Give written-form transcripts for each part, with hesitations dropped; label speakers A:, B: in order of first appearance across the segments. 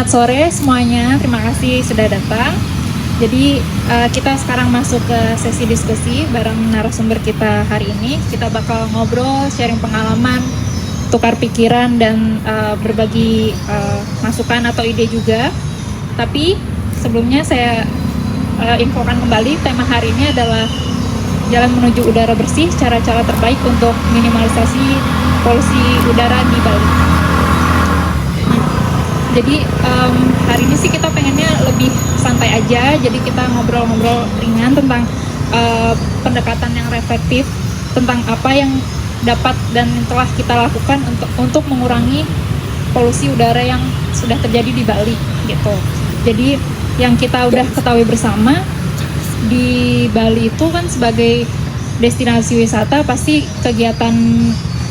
A: Selamat sore semuanya, terima kasih sudah datang. Jadi kita sekarang masuk ke sesi diskusi bareng narasumber kita hari ini. Kita bakal ngobrol, sharing pengalaman, tukar pikiran dan berbagi masukan atau ide juga. Tapi sebelumnya saya infokan kembali, tema hari ini adalah jalan menuju udara bersih, cara-cara terbaik untuk minimalisasi polusi udara di Bali. Jadi hari ini sih kita pengennya lebih santai aja, jadi kita ngobrol-ngobrol ringan tentang pendekatan yang reflektif tentang apa yang dapat dan telah kita lakukan untuk mengurangi polusi udara yang sudah terjadi di Bali gitu. Jadi yang kita udah ketahui bersama, di Bali itu kan sebagai destinasi wisata pasti kegiatan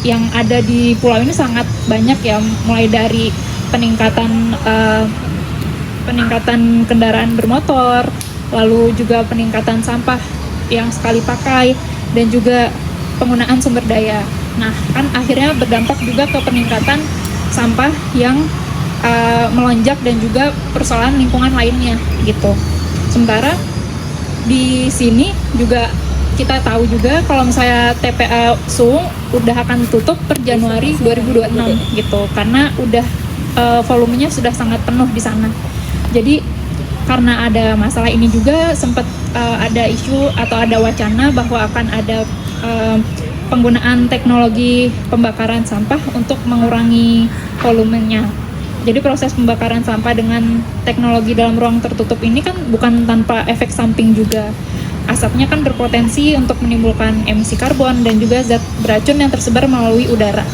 A: yang ada di pulau ini sangat banyak ya, mulai dari peningkatan kendaraan bermotor, lalu juga peningkatan sampah yang sekali pakai dan juga penggunaan sumber daya. Nah, kan akhirnya berdampak juga ke peningkatan sampah yang melonjak dan juga persoalan lingkungan lainnya gitu. Sementara di sini juga kita tahu juga kalau misalnya TPA Suwung udah akan tutup per Januari 2026 gitu, karena udah volumenya sudah sangat penuh di sana. Jadi karena ada masalah ini juga sempat ada isu atau ada wacana bahwa akan ada penggunaan teknologi pembakaran sampah untuk mengurangi volumenya. Jadi proses pembakaran sampah dengan teknologi dalam ruang tertutup ini kan bukan tanpa efek samping juga. Asapnya kan berpotensi untuk menimbulkan emisi karbon dan juga zat beracun yang tersebar melalui udara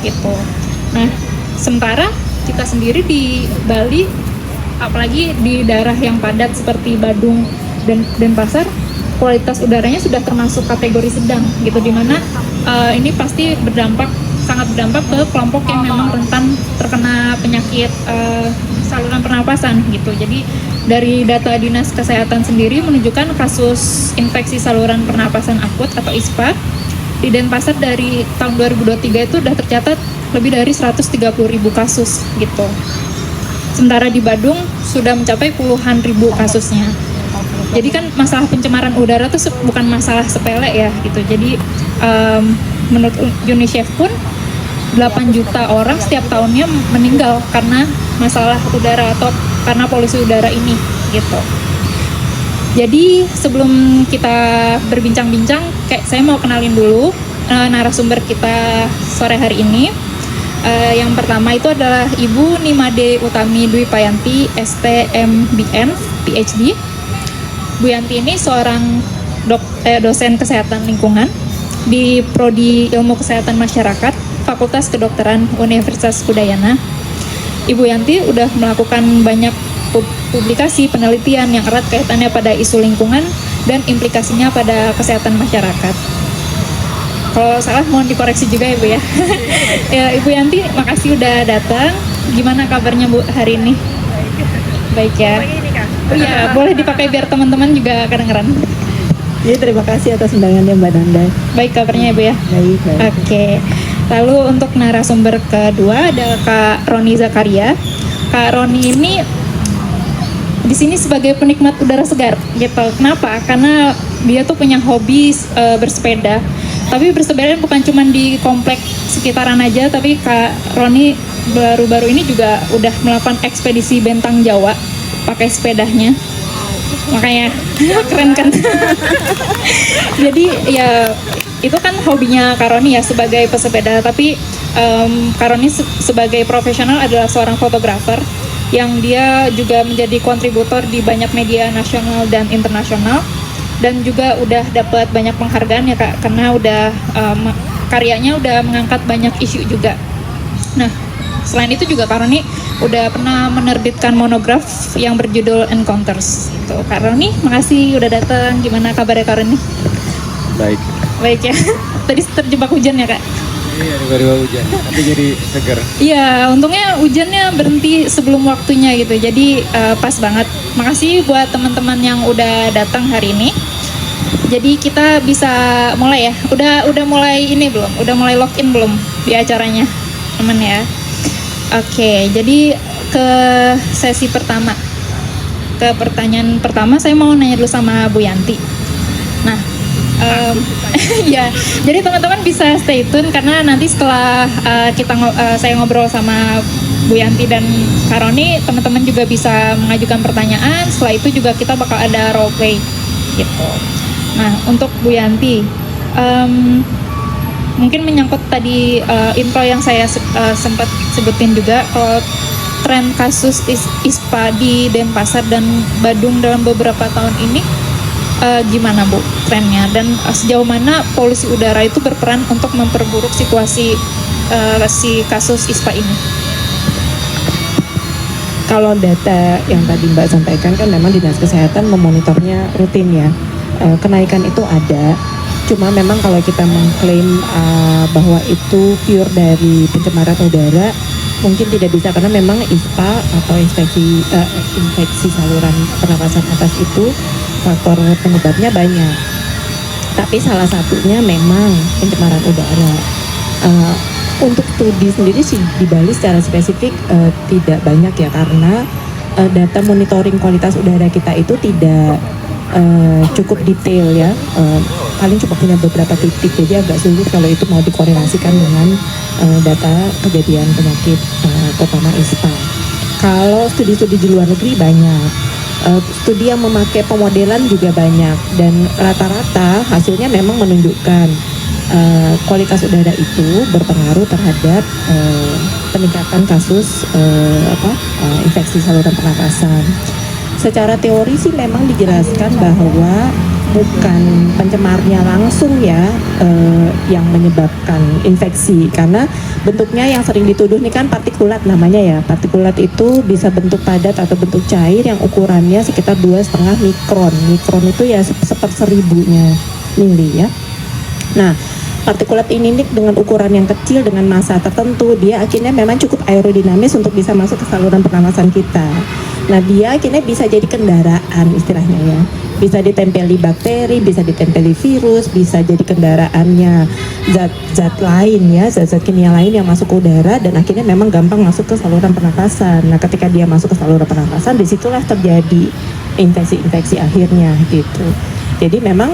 A: gitu. Nah, sementara kita sendiri di Bali, apalagi di daerah yang padat seperti Badung dan Denpasar, kualitas udaranya sudah termasuk kategori sedang gitu, dimana ini pasti sangat berdampak ke kelompok yang memang rentan terkena penyakit saluran pernapasan gitu. Jadi dari data Dinas Kesehatan sendiri menunjukkan kasus infeksi saluran pernapasan akut atau ISPA di Denpasar dari tahun 2023 itu sudah tercatat lebih dari 130.000 kasus gitu. Sementara di Badung sudah mencapai puluhan ribu kasusnya. Jadi kan masalah pencemaran udara itu bukan masalah sepele ya gitu. Jadi menurut UNICEF pun 8 juta orang setiap tahunnya meninggal karena masalah udara atau karena polusi udara ini gitu. Jadi sebelum kita berbincang-bincang, saya mau kenalin dulu narasumber kita sore hari ini. Yang pertama itu adalah Ibu Nimade Utami Dwi Payanti, STMBN, PhD. Bu Yanti ini seorang dosen kesehatan lingkungan di Prodi Ilmu Kesehatan Masyarakat, Fakultas Kedokteran Universitas Udayana. Ibu Yanti udah melakukan banyak publikasi penelitian yang erat kaitannya pada isu lingkungan dan implikasinya pada kesehatan masyarakat. Kalau salah mohon dikoreksi juga ya Bu ya. Ya Ibu Yanti, makasih udah datang. Gimana kabarnya Bu hari ini? Baik ya. Iya, boleh dipakai biar teman-teman juga kedengeran.
B: Jadi terima kasih atas undangannya Mbak Nanda.
A: Baik kabarnya ya Bu ya.
B: Baik.
A: Oke. Lalu untuk narasumber kedua ada Kak Roni Zakaria. Kak Roni ini di sini sebagai penikmat udara segar gitu. Kenapa? Karena dia tuh punya hobi bersepeda. Tapi bersepeda bukan cuma di komplek sekitaran aja, tapi Kak Roni baru-baru ini juga udah melakukan ekspedisi Bentang Jawa pakai sepedanya. Makanya keren kan. Jadi ya itu kan hobinya Kak Roni ya sebagai pesepeda, tapi Kak Roni sebagai profesional adalah seorang fotografer yang dia juga menjadi kontributor di banyak media nasional dan internasional, dan juga udah dapat banyak penghargaan ya Kak, karena udah karyanya udah mengangkat banyak isu juga. Nah, selain itu juga Kak Roni udah pernah menerbitkan monograf yang berjudul Encounters. Itu Kak Roni, makasih udah datang. Gimana kabarnya Kak Roni? Baik ya. Tadi terjebak hujan ya Kak?
C: Iya, tiba-tiba hujan, tapi jadi seger.
A: Iya, untungnya hujannya berhenti sebelum waktunya gitu, jadi pas banget. Makasih buat teman-teman yang udah datang hari ini. Jadi kita bisa mulai ya. Udah mulai ini belum? Udah mulai login belum di acaranya, teman ya? Oke, jadi ke sesi pertama. Ke pertanyaan pertama saya mau nanya dulu sama Bu Yanti. Nah, ya, jadi teman-teman bisa stay tune karena nanti setelah saya ngobrol sama Bu Yanti dan Kak Roni, teman-teman juga bisa mengajukan pertanyaan. Setelah itu juga kita bakal ada role play gitu. Nah, untuk Bu Yanti, mungkin menyangkut tadi intro yang saya sempat sebutin juga, kalau tren kasus ISPA di Denpasar dan Badung dalam beberapa tahun ini gimana Bu trennya, dan sejauh mana polusi udara itu berperan untuk memperburuk situasi si kasus ISPA ini?
B: Kalau data yang tadi Mbak sampaikan kan memang Dinas Kesehatan memonitornya rutin ya. Kenaikan itu ada, cuma memang kalau kita mengklaim bahwa itu pure dari pencemaran udara mungkin tidak bisa, karena memang ISPA atau infeksi saluran pernapasan atas itu faktor penyebabnya banyak. Tapi salah satunya memang pencemaran udara. Untuk studi sendiri sih di Bali secara spesifik tidak banyak ya, karena data monitoring kualitas udara kita itu tidak cukup detail ya, paling cuma punya beberapa titik, jadi agak sulit kalau itu mau dikoordinasikan dengan data kejadian penyakit terutama ISPA. Kalau studi-studi di luar negeri banyak, studi yang memakai pemodelan juga banyak, dan rata-rata hasilnya memang menunjukkan kualitas udara itu berpengaruh terhadap peningkatan kasus infeksi saluran pernapasan. Secara teori sih memang dijelaskan bahwa bukan pencemarnya langsung ya yang menyebabkan infeksi, karena bentuknya yang sering dituduh ini kan partikulat namanya ya. Partikulat itu bisa bentuk padat atau bentuk cair yang ukurannya sekitar 2,5 mikron. Mikron itu ya seperseribunya mili ya. Nah, partikulat ini dengan ukuran yang kecil dengan massa tertentu, dia akhirnya memang cukup aerodinamis untuk bisa masuk ke saluran pernapasan kita. Nah, dia akhirnya bisa jadi kendaraan istilahnya ya. Bisa ditempeli bakteri, bisa ditempeli virus, bisa jadi kendaraannya zat-zat lain ya, zat-zat kimia lain yang masuk ke udara, dan akhirnya memang gampang masuk ke saluran pernapasan. Nah, ketika dia masuk ke saluran pernapasan, disitulah terjadi infeksi-infeksi akhirnya gitu. Jadi memang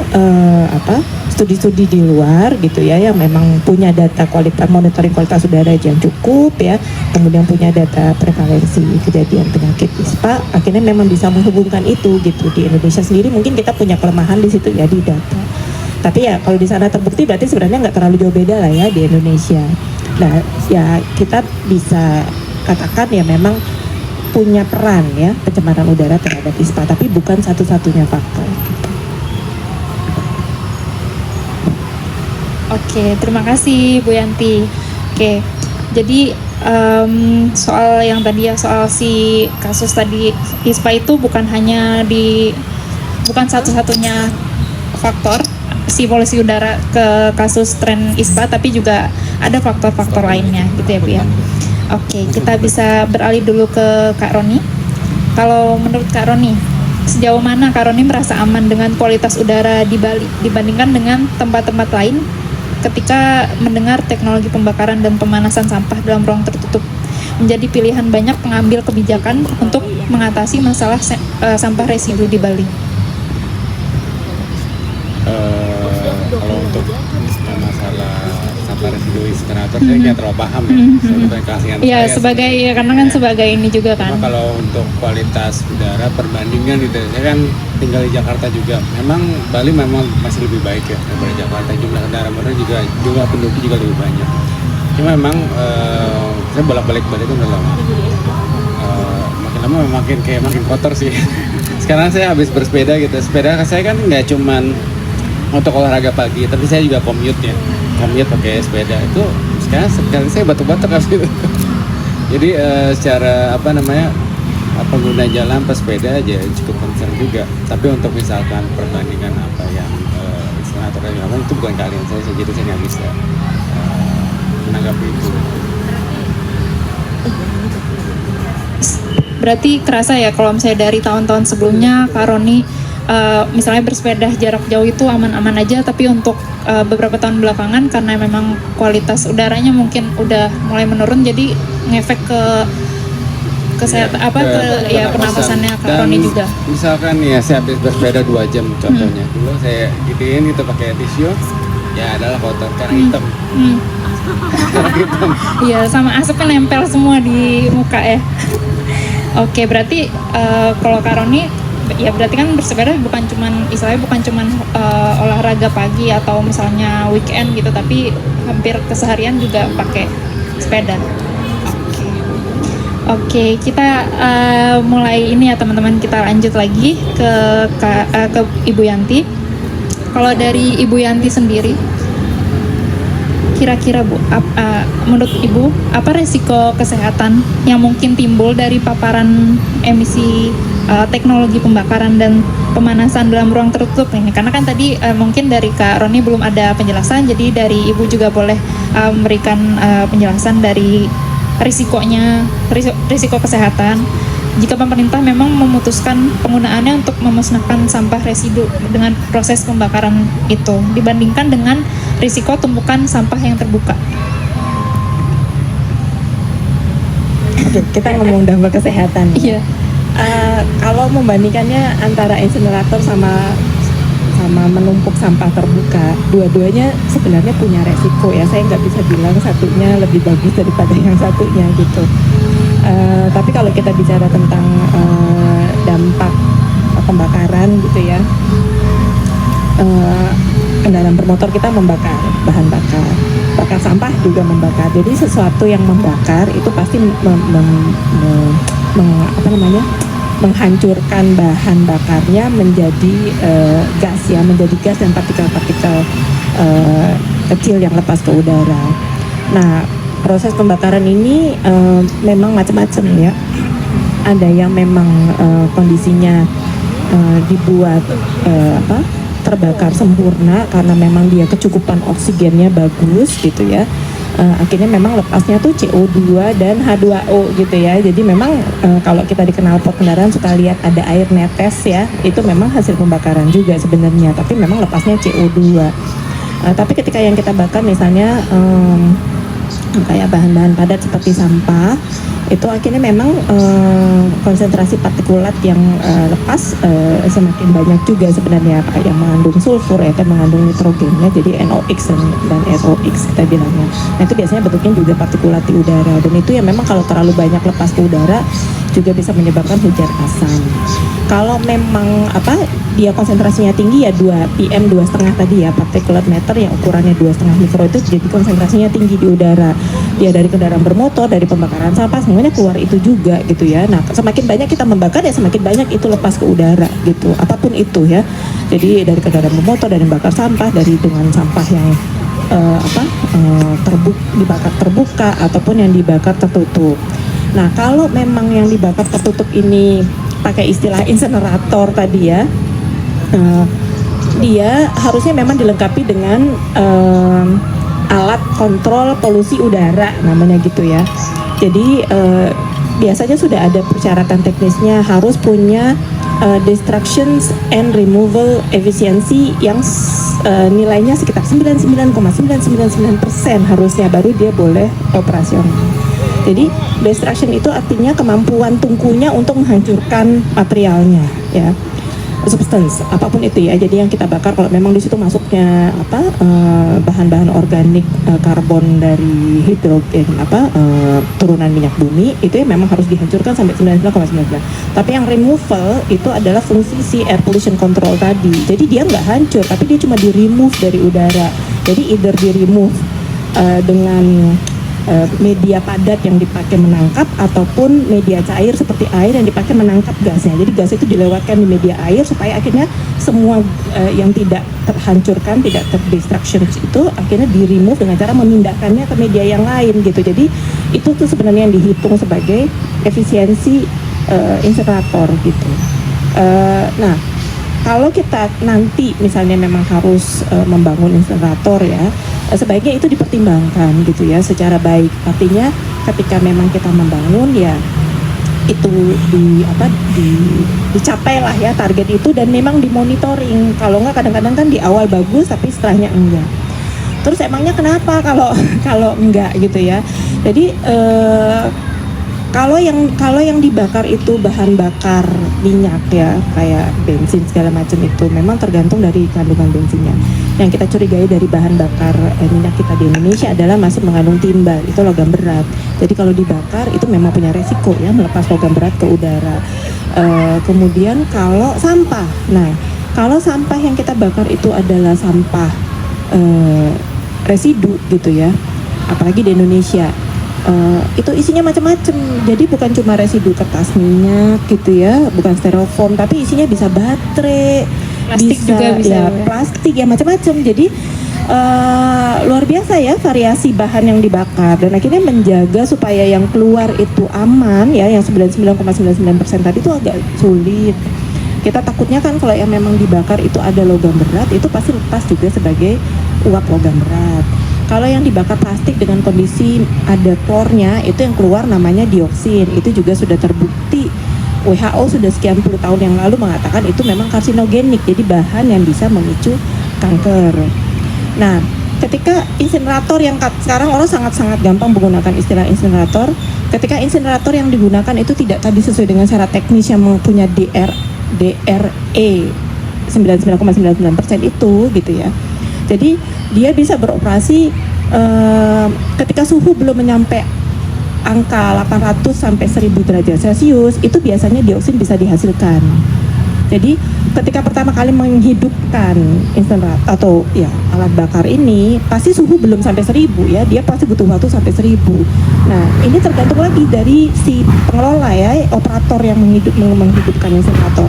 B: studi-studi di luar gitu ya, yang memang punya data kualitas monitoring kualitas udara yang cukup ya, kemudian punya data prevalensi kejadian penyakit ISPA, akhirnya memang bisa menghubungkan itu gitu. Di Indonesia sendiri mungkin kita punya kelemahan di situ ya di data. Tapi ya kalau di sana terbukti berarti sebenarnya nggak terlalu jauh beda lah ya di Indonesia. Nah ya kita bisa katakan ya memang punya peran ya pencemaran udara terhadap ISPA, tapi bukan satu-satunya faktor.
A: Oke, terima kasih Bu Yanti. Oke, jadi soal yang tadi ya, soal si kasus tadi ISPA itu bukan satu-satunya faktor si polusi udara ke kasus tren ISPA, tapi juga ada faktor-faktor lainnya gitu ya Bu ya. Oke, kita bisa beralih dulu ke Kak Roni. Kalau menurut Kak Roni, sejauh mana Kak Roni merasa aman dengan kualitas udara di Bali dibandingkan dengan tempat-tempat lain ketika mendengar teknologi pembakaran dan pemanasan sampah dalam ruang tertutup menjadi pilihan banyak pengambil kebijakan untuk mengatasi masalah sampah residu di Bali?
C: Kalau untuk masalah sampah residu insinerator saya nggak terlalu paham ya. Saya bukan keahlian
A: Ya,
C: saya
A: sebagai ya, karena kan sebagai ini juga kan.
C: Cuma kalau untuk kualitas udara perbandingan gitu, saya kan tinggal di Jakarta juga. Memang Bali memang masih lebih baik ya daripada Jakarta. Jumlah kendaraan motor juga, jumlah penduduk juga lebih banyak. Cuma memang saya bolak-balik Bali itu udah lama. Makin lama makin kotor sih. Sekarang saya habis bersepeda gitu. Sepeda saya kan nggak cuman untuk olahraga pagi, tapi saya juga commute pakai sepeda. Itu sekarang saya batuk-batuk habis itu. Jadi secara pengguna jalan pesepeda aja cukup concern juga. Tapi untuk misalkan perbandingan apa yang atau kayak apa, itu bukan kalian saya, jadi saya nggak bisa menanggapi itu.
A: Berarti kerasa ya kalau misalnya dari tahun-tahun sebelumnya Kak Roni misalnya bersepeda jarak jauh itu aman-aman aja, tapi untuk beberapa tahun belakangan karena memang kualitas udaranya mungkin udah mulai menurun, jadi ngefek ke kesehatan
C: Iya,
A: apa ke ya pernapasannya Kak Roni juga.
C: Misalkan nih ya saya habis bersepeda 2 jam contohnya. Dulu saya gituin itu pakai tisu, ya adalah kotor karena hitam. Karena hitam.
A: Iya, sama asapnya nempel semua di muka ya. Oke, berarti kalau Kak Roni ya berarti kan bersepeda bukan cuman istilahnya bukan cuman olahraga pagi atau misalnya weekend gitu, tapi hampir keseharian juga pakai sepeda. Oke, kita mulai ini ya teman-teman, kita lanjut lagi ke Ibu Yanti. Kalau dari Ibu Yanti sendiri, kira-kira Bu, menurut Ibu apa resiko kesehatan yang mungkin timbul dari paparan emisi teknologi pembakaran dan pemanasan dalam ruang tertutup nih? Karena kan tadi mungkin dari Kak Roni belum ada penjelasan, jadi dari Ibu juga boleh memberikan penjelasan dari risiko kesehatan jika pemerintah memang memutuskan penggunaannya untuk memusnahkan sampah residu dengan proses pembakaran itu dibandingkan dengan risiko tumpukan sampah yang terbuka.
B: Oke, kita ngomong dampak kesehatan.
A: Iya.
B: Kalau membandingkannya antara insinerator sama menumpuk sampah terbuka, dua-duanya sebenarnya punya resiko ya. Saya nggak bisa bilang satunya lebih bagus daripada yang satunya gitu. Tapi kalau kita bicara tentang dampak pembakaran gitu ya, kendaraan bermotor kita membakar bahan bakar sampah juga membakar. Jadi sesuatu yang membakar itu pasti menghancurkan bahan bakarnya menjadi gas ya, menjadi gas dan partikel-partikel kecil yang lepas ke udara. Nah, proses pembakaran ini memang macam-macam ya. Ada yang memang kondisinya dibuat terbakar sempurna karena memang dia kecukupan oksigennya bagus gitu ya. Akhirnya memang lepasnya tuh CO2 dan H2O gitu ya. Jadi memang kalau kita di knalpot kendaraan suka lihat ada air netes ya, itu memang hasil pembakaran juga sebenarnya, tapi memang lepasnya CO2. Tapi ketika yang kita bakar misalnya kayak bahan-bahan padat seperti sampah, itu akhirnya memang konsentrasi partikulat yang lepas semakin banyak juga sebenarnya, yang mengandung sulfur ya, kan mengandung nitrogennya, jadi NOx dan SOx kita bilangnya. Nah itu biasanya bentuknya juga partikulat di udara, dan itu ya memang kalau terlalu banyak lepas ke udara juga bisa menyebabkan hujan asam. Kalau memang dia konsentrasinya tinggi ya 2 PM 2,5 tadi ya, particulate matter yang ukurannya 2,5 mikro itu jadi konsentrasinya tinggi di udara. Dia dari kendaraan bermotor, dari pembakaran sampah semuanya keluar itu juga gitu ya. Nah semakin banyak kita membakar ya semakin banyak itu lepas ke udara gitu, apapun itu ya. Jadi dari kendaraan bermotor, dari bakar sampah, dari dengan sampah yang dibakar terbuka ataupun yang dibakar tertutup. Nah kalau memang yang dibakar tertutup ini pakai istilah insinerator tadi ya, dia harusnya memang dilengkapi dengan alat kontrol polusi udara namanya gitu ya. Jadi biasanya sudah ada persyaratan teknisnya, harus punya destruction and removal efisiensi yang nilainya sekitar 99,999% harusnya, baru dia boleh operasional. Jadi destruction itu artinya kemampuan tungkunya untuk menghancurkan materialnya ya, substance apapun itu ya. Jadi yang kita bakar kalau memang di situ masuknya bahan-bahan organik, karbon dari hidrogen turunan minyak bumi, itu ya memang harus dihancurkan sampai 99,99. Tapi yang removal itu adalah fungsi si air pollution control tadi. Jadi dia nggak hancur, tapi dia cuma di remove dari udara. Jadi either di remove dengan media padat yang dipakai menangkap ataupun media cair seperti air yang dipakai menangkap gasnya. Jadi gas itu dilewatkan di media air supaya akhirnya semua yang tidak terhancurkan, tidak terdestruction itu akhirnya di remove dengan cara memindahkannya ke media yang lain gitu. Jadi itu tuh sebenarnya yang dihitung sebagai efisiensi insinerator gitu. Nah kalau kita nanti misalnya memang harus membangun insinerator ya, sebaiknya itu dipertimbangkan gitu ya secara baik. Artinya ketika memang kita membangun ya itu dicapai lah ya target itu, dan memang dimonitoring. Kalau nggak kadang-kadang kan di awal bagus tapi setelahnya enggak. Terus emangnya kenapa kalau enggak gitu ya. Jadi Kalau yang dibakar itu bahan bakar minyak ya, kayak bensin segala macam itu memang tergantung dari kandungan bensinnya. Yang kita curigai dari bahan bakar minyak kita di Indonesia adalah masih mengandung timbal, itu logam berat. Jadi kalau dibakar itu memang punya resiko ya, melepas logam berat ke udara. Kemudian kalau sampah, nah kalau sampah yang kita bakar itu adalah sampah residu gitu ya, apalagi di Indonesia. Itu isinya macam-macam, jadi bukan cuma residu kertas minyak gitu ya, bukan styrofoam, tapi isinya bisa baterai,
A: Plastik juga bisa
B: ya,
A: ya.
B: plastik ya macam-macam. Jadi luar biasa ya variasi bahan yang dibakar, dan akhirnya menjaga supaya yang keluar itu aman ya, yang 99,99% tadi itu agak sulit. Kita takutnya kan kalau yang memang dibakar itu ada logam berat, itu pasti lepas juga sebagai uap logam berat. Kalau yang dibakar plastik dengan kondisi ada klornya, itu yang keluar namanya dioksin. Itu juga sudah terbukti, WHO sudah sekian puluh tahun yang lalu mengatakan itu memang karsinogenik, jadi bahan yang bisa memicu kanker. Nah, ketika insinerator yang sekarang orang sangat-sangat gampang menggunakan istilah insinerator, ketika insinerator yang digunakan itu tidak tadi sesuai dengan syarat teknis yang mempunyai DRE 99,99% itu gitu ya. Jadi dia bisa beroperasi ketika suhu belum menyampe angka 800 sampai 1000 derajat Celcius, itu biasanya dioksin bisa dihasilkan. Jadi ketika pertama kali menghidupkan insinerator atau ya alat bakar ini, pasti suhu belum sampai 1000 ya, dia pasti butuh waktu sampai 1000. Nah, ini tergantung lagi dari si pengelola ya, operator yang menghidupkan insinerator.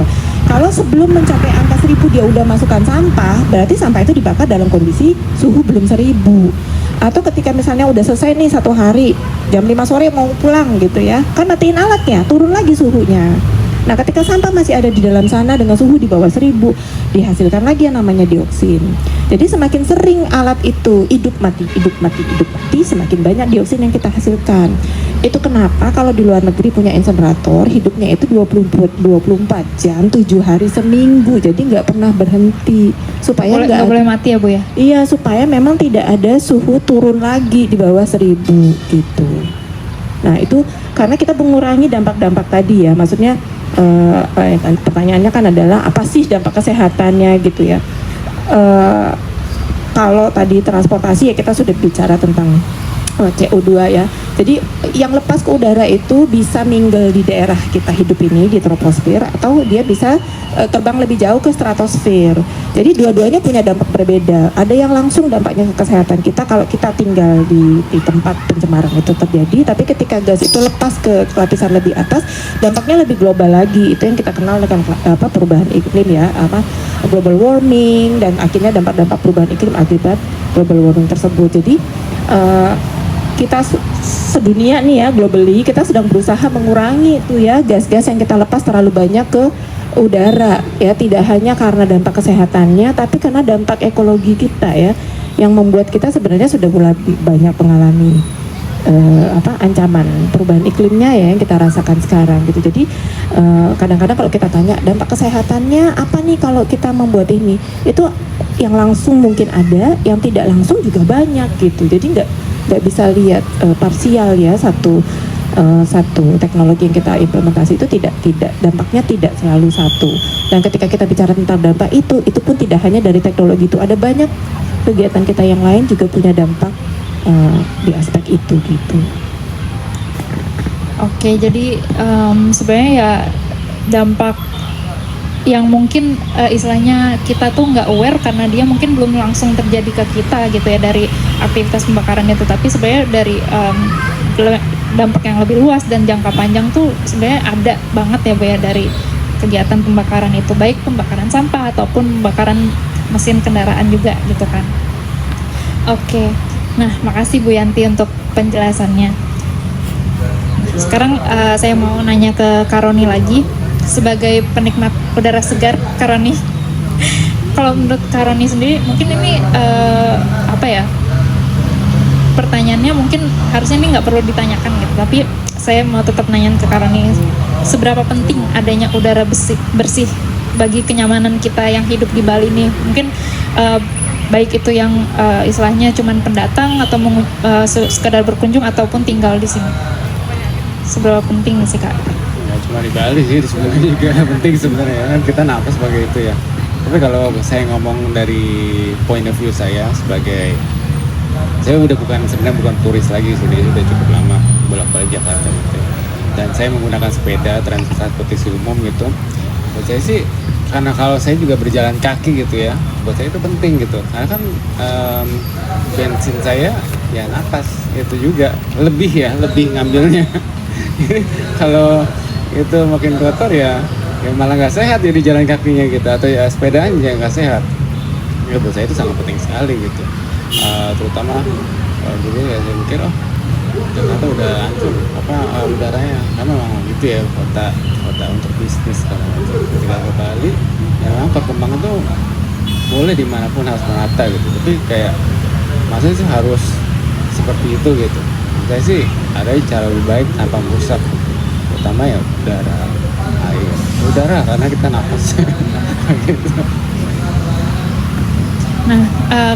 B: Kalau sebelum mencapai angka 1000 dia udah masukkan sampah, berarti sampah itu dibakar dalam kondisi suhu belum 1000. Atau ketika misalnya udah selesai nih 1 hari, jam 5 sore mau pulang gitu ya, kan matiin alatnya, turun lagi suhunya. Nah, ketika sampah masih ada di dalam sana dengan suhu di bawah 1000, dihasilkan lagi yang namanya dioksin. Jadi semakin sering alat itu hidup mati, semakin banyak dioksin yang kita hasilkan. Itu kenapa kalau di luar negeri punya insinerator, hidupnya itu 24 jam, 7 hari seminggu, jadi nggak pernah berhenti. Supaya
A: Nggak boleh mati ya Bu ya?
B: Iya, supaya memang tidak ada suhu turun lagi di bawah 1000 gitu. Nah, itu karena kita mengurangi dampak-dampak tadi ya, maksudnya pertanyaannya kan adalah apa sih dampak kesehatannya gitu ya. Kalau tadi transportasi ya kita sudah bicara tentang CO2 ya. Jadi yang lepas ke udara itu bisa mingle di daerah kita hidup ini di troposfer, atau dia bisa terbang lebih jauh ke stratosfer. Jadi dua-duanya punya dampak berbeda. Ada yang langsung dampaknya ke kesehatan kita kalau kita tinggal di tempat pencemaran itu terjadi, tapi ketika gas itu lepas ke lapisan lebih atas, dampaknya lebih global lagi. Itu yang kita kenal dengan perubahan iklim ya, global warming, dan akhirnya dampak-dampak perubahan iklim akibat global warming tersebut. Jadi kita sedunia nih ya, globally kita sedang berusaha mengurangi itu ya gas-gas yang kita lepas terlalu banyak ke udara ya, tidak hanya karena dampak kesehatannya tapi karena dampak ekologi kita ya, yang membuat kita sebenarnya sudah mulai banyak mengalami ancaman perubahan iklimnya ya yang kita rasakan sekarang gitu. Jadi kadang-kadang kalau kita tanya dampak kesehatannya apa nih kalau kita membuat ini, itu yang langsung mungkin ada, yang tidak langsung juga banyak gitu. Jadi nggak bisa lihat parsial ya, satu teknologi yang kita implementasi itu tidak dampaknya tidak selalu satu. Dan ketika kita bicara tentang dampak itu pun tidak hanya dari teknologi itu, ada banyak kegiatan kita yang lain juga punya dampak di aspek itu gitu.
A: Oke, jadi sebenarnya ya dampak yang mungkin istilahnya kita tuh nggak aware karena dia mungkin belum langsung terjadi ke kita gitu ya dari aktivitas pembakaran itu, tapi sebenarnya dari dampak yang lebih luas dan jangka panjang tuh sebenarnya ada banget ya Bu ya dari kegiatan pembakaran itu, baik pembakaran sampah ataupun pembakaran mesin kendaraan juga gitu kan. Oke, nah makasih Bu Yanti untuk penjelasannya. Sekarang saya mau nanya ke Karoni lagi. Sebagai penikmat udara segar, Karoni, kalau menurut Karoni sendiri mungkin ini pertanyaannya mungkin harusnya ini nggak perlu ditanyakan gitu, tapi saya mau tetap nanyain ke Karoni, seberapa penting adanya udara bersih bagi kenyamanan kita yang hidup di Bali nih, mungkin baik itu yang istilahnya cuman pendatang atau sekedar berkunjung ataupun tinggal di sini. seberapa penting sih Kak?
C: Nggak cuma di Bali sih, di sebenarnya juga penting sebenarnya kan kita napas sebagai itu ya. Tapi kalau saya ngomong dari point of view saya sebagai, saya sebenarnya bukan turis lagi, sudah cukup lama bolak-balik Jakarta gitu. Dan saya menggunakan sepeda transportasi umum gitu. Buat saya sih, karena kalau saya juga berjalan kaki gitu ya, buat saya itu penting gitu. Karena kan bensin saya ya napas itu juga lebih ngambilnya. Jadi kalau itu makin kotor ya malah nggak sehat jadi jalan kakinya gitu, atau ya sepedaan juga nggak sehat. Ya buat saya itu sangat penting sekali gitu. Terutama dulu ya saya mikir Jakarta udah hancur udaranya, karena memang gitu ya kota untuk bisnis kalau ketika ke Bali ya memang perkembangan tuh boleh dimanapun harus merata gitu, tapi kayak maksudnya sih harus seperti itu gitu. Saya sih ada cara lebih baik tanpa merusak, terutama ya udara karena kita nafas gitu.
A: Nah,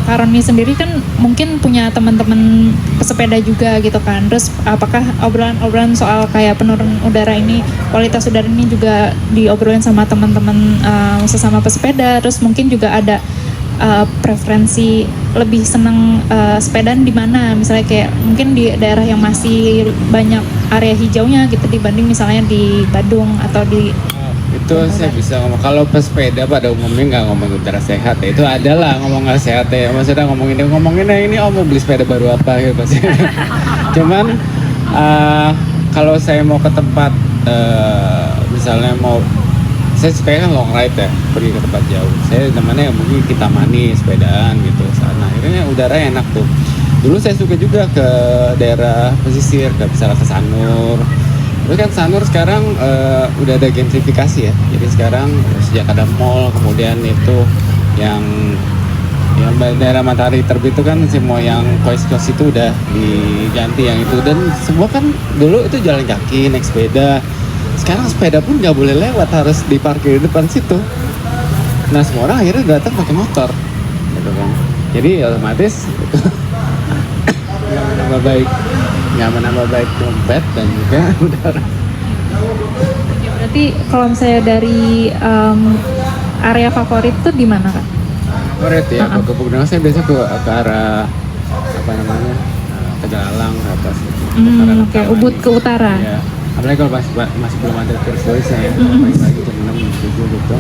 A: Kak Roni sendiri kan mungkin punya teman-teman pesepeda juga gitu kan. Terus apakah obrolan soal kayak penurunan udara ini, kualitas udara ini juga diobrolin sama teman-teman sesama pesepeda? Terus mungkin juga ada preferensi lebih senang sepedaan di mana? Misalnya kayak mungkin di daerah yang masih banyak area hijaunya gitu dibanding misalnya di Badung atau di
C: itu saya bisa ngomong. Kalau pesepeda pada umumnya nggak ngomong udara sehat ya, itu adalah ngomong nggak sehat ya, maksudnya ngomongin ini mau beli sepeda baru apa gitu pasti. Cuman kalau saya mau ke tempat misalnya saya suka kan long ride ya, pergi ke tempat jauh, saya temannya mungkin kita manis sepedaan gitu sana, akhirnya udara enak tuh. Dulu saya suka juga ke daerah pesisir, misalnya ke Sanur. Terus kan Sanur sekarang udah ada gentrifikasi ya. Jadi sekarang sejak ada mall, kemudian itu yang daerah Matahari Terbit itu kan semua yang kos-kos itu udah diganti yang itu. Dan semua kan dulu itu jalan kaki, naik sepeda. Sekarang sepeda pun nggak boleh lewat, harus diparkir di depan situ. Nah semua orang akhirnya datang pakai motor, gitu kan. Jadi otomatis itu nggak menambah baik dompet dan juga udara.
A: Ya, berarti kalau misalnya dari area favorit tuh di mana Kak?
C: Favorit ya, ke Pegunungan saya biasa ke arah Tegalang ke atas.
A: Oke, Ubud ke utara.
C: Ya. Apalagi kalau masih belum ada turis-turisnya ya, pagi-pagi jam 6 jam 7 gitu.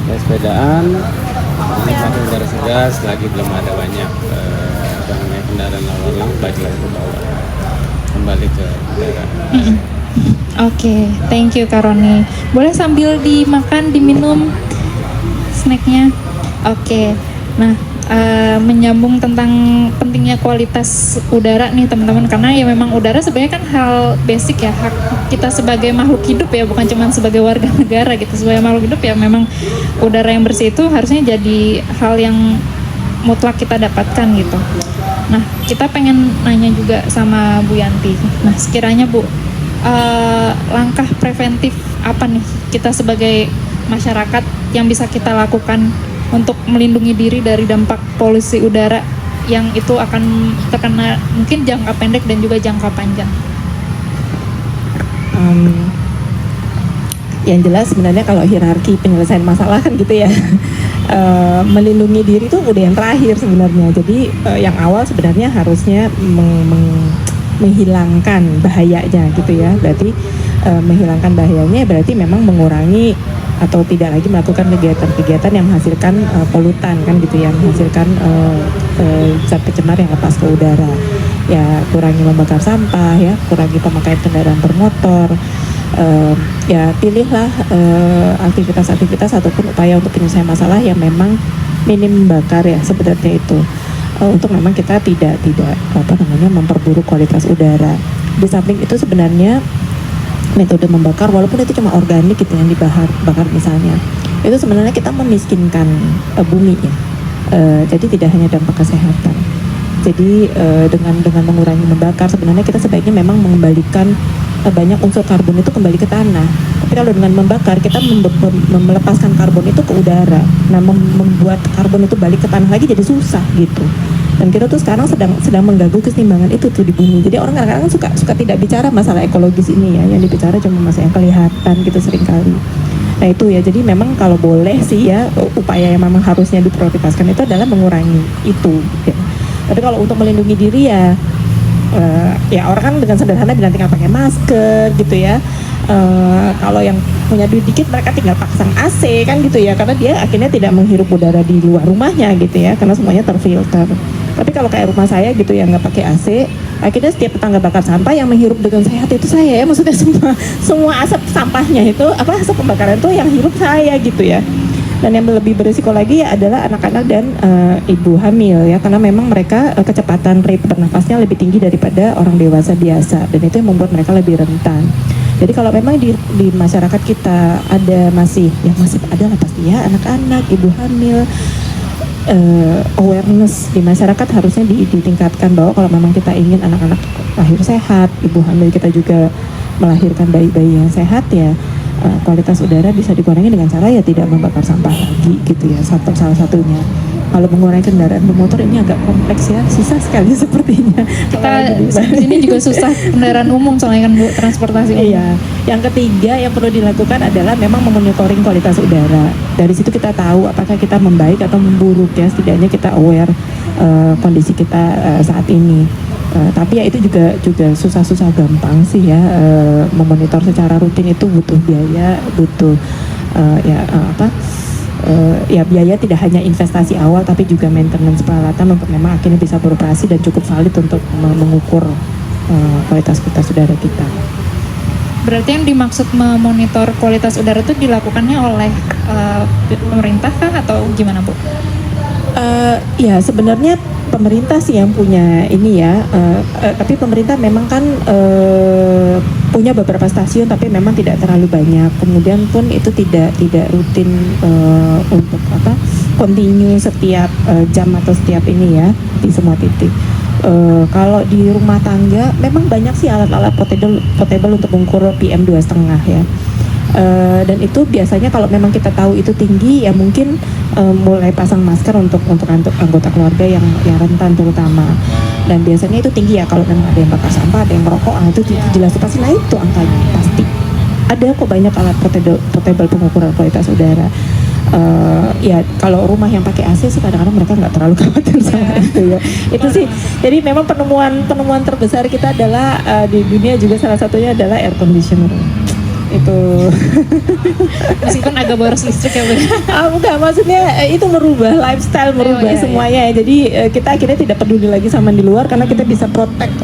C: Ya sepedaan, menikmati udara segar selagi belum ada banyak kendaraan lalu lalang, balik lagi ke bawah, kembali ke daerah.
A: Oke, thank you Kak Roni. Boleh sambil dimakan, diminum snacknya. Oke, nah menyambung tentang pentingnya kualitas udara nih teman-teman, karena ya memang udara sebenarnya kan hal basic ya, hak kita sebagai makhluk hidup ya, bukan cuma sebagai warga negara gitu. Sebagai makhluk hidup ya memang udara yang bersih itu harusnya jadi hal yang mutlak kita dapatkan gitu. Nah, kita pengen nanya juga sama Bu Yanti. Nah, sekiranya Bu, langkah preventif apa nih kita sebagai masyarakat yang bisa kita lakukan untuk melindungi diri dari dampak polusi udara yang itu akan terkena mungkin jangka pendek dan juga jangka panjang?
B: Yang jelas sebenarnya kalau hierarki penyelesaian masalah kan gitu ya. Melindungi diri itu udah yang terakhir sebenarnya. Jadi yang awal sebenarnya harusnya menghilangkan bahayanya gitu ya. Berarti menghilangkan bahayanya berarti memang mengurangi atau tidak lagi melakukan kegiatan-kegiatan yang menghasilkan polutan kan gitu ya, menghasilkan zat pencemar yang lepas ke udara. Ya kurangi membakar sampah ya, kurangi pemakaian kendaraan bermotor. Ya pilihlah aktivitas-aktivitas ataupun upaya untuk penyelesaian masalah yang memang minim membakar ya sebenarnya itu, untuk memang kita tidak memperburuk kualitas udara. Di samping itu sebenarnya metode membakar walaupun itu cuma organik gitu yang dibakar misalnya, itu sebenarnya kita memiskinkan bumi ya. Jadi tidak hanya dampak kesehatan. Jadi dengan mengurangi membakar sebenarnya kita sebaiknya memang mengembalikan banyak unsur karbon itu kembali ke tanah. Tapi kalau dengan membakar kita melepaskan karbon itu ke udara. Nah membuat karbon itu balik ke tanah lagi jadi susah gitu. Dan kita tuh sekarang sedang mengganggu keseimbangan itu tuh di bumi. Jadi orang kadang-kadang suka tidak bicara masalah ekologis ini ya, yang dibicara cuma masalah yang kelihatan gitu seringkali. Nah itu ya, jadi memang kalau boleh sih ya, upaya yang memang harusnya diprioritaskan itu adalah mengurangi itu ya. Tapi kalau untuk melindungi diri ya, ya orang kan dengan sederhana bilang tinggal pakai masker gitu ya. Kalau yang punya duit dikit mereka tinggal pasang AC kan gitu ya, karena dia akhirnya tidak menghirup udara di luar rumahnya gitu ya, karena semuanya terfilter. Tapi kalau kayak rumah saya gitu yang nggak pakai AC, akhirnya setiap tetangga bakar sampah yang menghirup dengan sehat itu saya ya, maksudnya semua asap sampahnya itu asap pembakaran itu yang hirup saya gitu ya. Dan yang lebih berisiko lagi ya adalah anak-anak dan ibu hamil ya, karena memang mereka kecepatan rate bernafasnya lebih tinggi daripada orang dewasa biasa, dan itu yang membuat mereka lebih rentan. Jadi kalau memang di masyarakat kita masih ada lah pasti ya anak-anak, ibu hamil, awareness di masyarakat harusnya ditingkatkan bahwa kalau memang kita ingin anak-anak lahir sehat, ibu hamil kita juga melahirkan bayi-bayi yang sehat ya, kualitas udara bisa dikurangi dengan cara ya tidak membakar sampah lagi gitu ya, salah satunya. Kalau mengurangi kendaraan bermotor ini agak kompleks ya, susah sekali sepertinya.
A: Kita di sini juga susah kendaraan umum soalnya kan Bu, transportasi umum.
B: Iya. Yang ketiga yang perlu dilakukan adalah memang memonitoring kualitas udara. Dari situ kita tahu apakah kita membaik atau memburuk ya, setidaknya kita aware kondisi kita saat ini. Tapi ya itu juga susah-susah gampang sih ya, memonitor secara rutin itu butuh biaya, butuh ya biaya tidak hanya investasi awal tapi juga maintenance peralatan untuk memang akhirnya bisa beroperasi dan cukup valid untuk mengukur kualitas udara kita.
A: Berarti yang dimaksud memonitor kualitas udara itu dilakukannya oleh pemerintah kah atau gimana Bu?
B: Ya sebenarnya pemerintah sih yang punya ini ya, tapi pemerintah memang kan punya beberapa stasiun tapi memang tidak terlalu banyak. Kemudian pun itu tidak rutin untuk continue setiap jam atau setiap ini ya di semua titik. Kalau di rumah tangga memang banyak sih alat-alat portable untuk mengukur PM 2,5 ya. Dan itu biasanya kalau memang kita tahu itu tinggi ya mungkin mulai pasang masker untuk anggota keluarga yang rentan terutama. Dan biasanya itu tinggi ya kalau memang ada yang bakar sampah, ada yang merokok, itu jelas pasti naik tuh angkanya pasti. Ada kok banyak alat portable pengukuran kualitas udara. Ya kalau rumah yang pakai AC sih kadang-kadang mereka nggak terlalu khawatir sama itu ya. Itu sih. Jadi memang penemuan terbesar kita adalah di dunia juga salah satunya adalah air conditioner. Itu
A: Meskipun agak boros listrik ya Bu.
B: Enggak, maksudnya itu merubah lifestyle, merubah semuanya ya. Jadi kita akhirnya tidak peduli lagi sama di luar karena kita bisa protect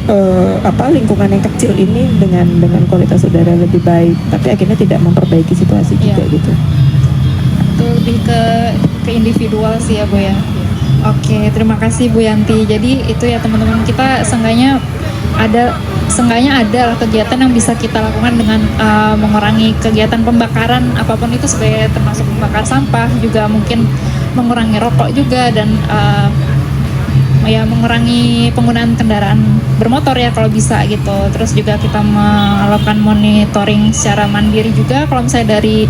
B: lingkungan yang kecil ini dengan kualitas udara lebih baik. Tapi akhirnya tidak memperbaiki situasi juga gitu.
A: Itu lebih ke individual sih ya Bu ya. Oke, terima kasih Bu Yanti. Jadi itu ya teman-teman, kita seenggaknya ada kegiatan yang bisa kita lakukan dengan mengurangi kegiatan pembakaran apapun itu, sebagai termasuk membakar sampah, juga mungkin mengurangi rokok juga, dan ya mengurangi penggunaan kendaraan bermotor ya kalau bisa gitu. Terus juga kita melakukan monitoring secara mandiri juga kalau misalnya dari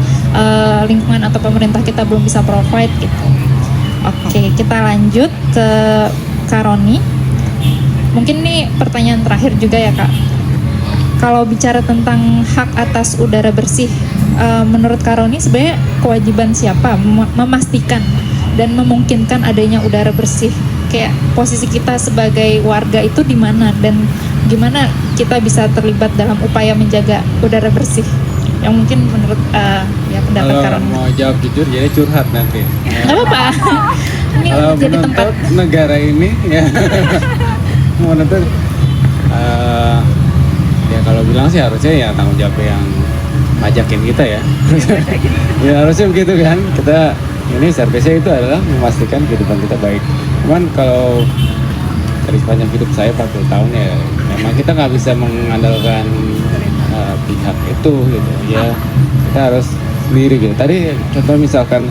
A: lingkungan atau pemerintah kita belum bisa provide gitu. Oke, kita lanjut ke Karoni. Mungkin nih pertanyaan terakhir juga ya Kak. Kalau bicara tentang hak atas udara bersih, menurut Karoni sebenarnya kewajiban siapa memastikan dan memungkinkan adanya udara bersih? Kayak posisi kita sebagai warga itu di mana, dan gimana kita bisa terlibat dalam upaya menjaga udara bersih? Yang mungkin menurut ya pendapat Karoni.
C: Kalau mau jawab jujur jadi curhat nanti.
A: Nggak apa-apa. Ini
C: Kalau
A: jadi tempat
C: negara ini ya mau nuntut ya kalau bilang sih harusnya ya tanggung jawab yang pajakin kita ya. Ya harusnya begitu kan, kita ini servisnya itu adalah memastikan kehidupan kita baik. Cuman kalau dari sepanjang hidup saya 40 tahun ya memang kita nggak bisa mengandalkan pihak itu gitu ya, kita harus sendiri gitu. Tadi contoh misalkan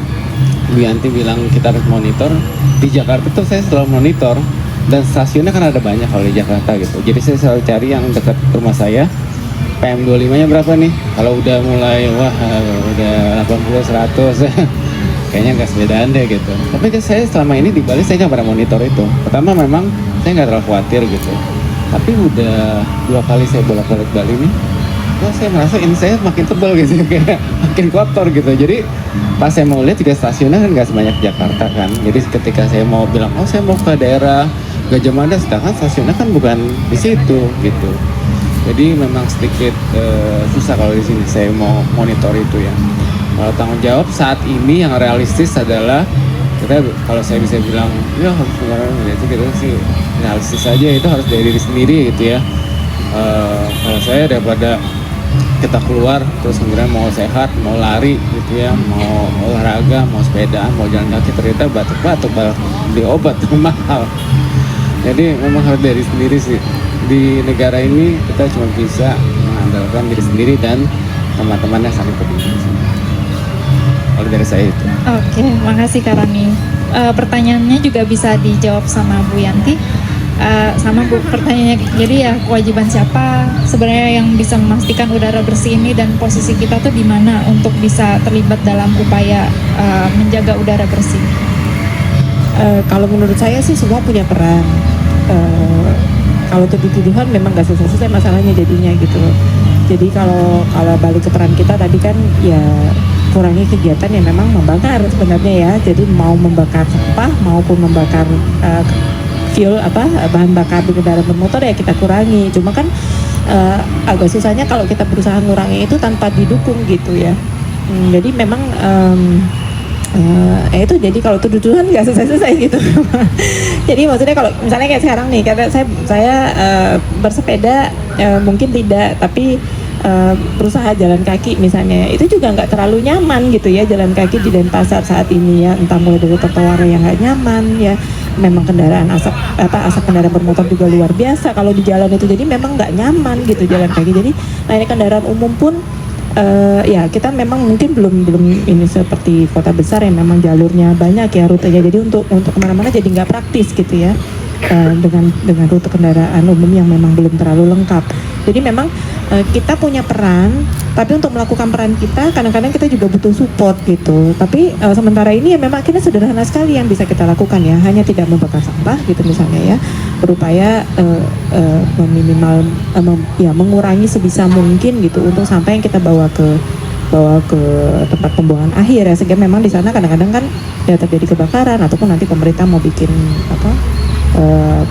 C: Bu Yanti bilang kita harus monitor, di Jakarta tuh saya selalu monitor, dan stasiunnya kan ada banyak kalau di Jakarta gitu. Jadi saya selalu cari yang dekat rumah saya, PM25 nya berapa nih. Kalau udah mulai udah 80 100 kayaknya nggak sepedaan deh gitu. Tapi saya selama ini di Bali saya nggak pernah monitor itu. Pertama memang saya nggak terlalu khawatir gitu. Tapi udah 2 kali saya bolak-balik Bali nih, wah saya merasa ini saya makin tebal gitu, kayak makin kotor gitu. Jadi pas saya mau lihat juga stasiunnya kan nggak sebanyak Jakarta kan. Jadi ketika saya mau bilang, oh saya mau ke daerah Gajah Mada, sedangkan stasiunnya kan bukan di situ gitu. Jadi memang sedikit susah kalau di sini saya mau monitor itu ya. Kalau tanggung jawab saat ini yang realistis adalah kita, kalau saya bisa bilang ya harus itu gitu sih, realistis aja, itu harus dari diri sendiri gitu ya. Kalau saya daripada kita keluar terus kemudian mau sehat, mau lari gitu ya, mau olahraga, mau sepedaan, mau jalan kaki, ternyata batuk-batuk beli obat mahal. Jadi memang harus dari sendiri sih. Di negara ini kita cuma bisa mengandalkan diri sendiri dan teman-teman yang saling peduli. Kalau dari saya itu.
A: Oke, makasih Kak Rani. Pertanyaannya juga bisa dijawab sama Bu Yanti. Sama Bu, pertanyaannya, jadi ya kewajiban siapa sebenarnya yang bisa memastikan udara bersih ini, dan posisi kita tuh di mana untuk bisa terlibat dalam upaya menjaga udara bersih?
B: Kalau menurut saya sih semua punya peran. Kalau tuduh-tuduhan memang nggak selesai masalahnya jadinya gitu loh. Jadi kalau balik ke peran kita tadi kan ya kurangi kegiatan yang memang membakar sebenarnya ya. Jadi mau membakar sampah maupun membakar fuel bahan bakar di kendaraan bermotor ya kita kurangi. Cuma kan agak susahnya kalau kita berusaha ngurangi itu tanpa didukung gitu ya. Jadi memang itu jadi kalau tuduh-tuduhan nggak selesai gitu. Jadi maksudnya kalau misalnya kayak sekarang nih, karena saya bersepeda mungkin tidak, tapi berusaha jalan kaki misalnya, itu juga nggak terlalu nyaman gitu ya jalan kaki di Denpasar saat ini ya, entah mulai dari trotoar yang nggak nyaman ya, memang kendaraan asap kendaraan bermotor juga luar biasa kalau di jalan itu, jadi memang nggak nyaman gitu jalan kaki. Jadi naik kendaraan umum pun ya kita memang mungkin belum ini seperti kota besar yang memang jalurnya banyak ya rutenya, jadi untuk kemana-mana jadi nggak praktis gitu ya, dengan rute kendaraan umum yang memang belum terlalu lengkap. Jadi memang kita punya peran, tapi untuk melakukan peran kita kadang-kadang kita juga butuh support gitu. Tapi sementara ini ya memang akhirnya sederhana sekali yang bisa kita lakukan ya, hanya tidak membakar sampah gitu misalnya ya, berupaya mengurangi sebisa mungkin gitu untuk sampah yang kita bawa ke tempat pembuangan akhir ya, sehingga memang di sana kadang-kadang kan ya terjadi kebakaran ataupun nanti pemerintah mau bikin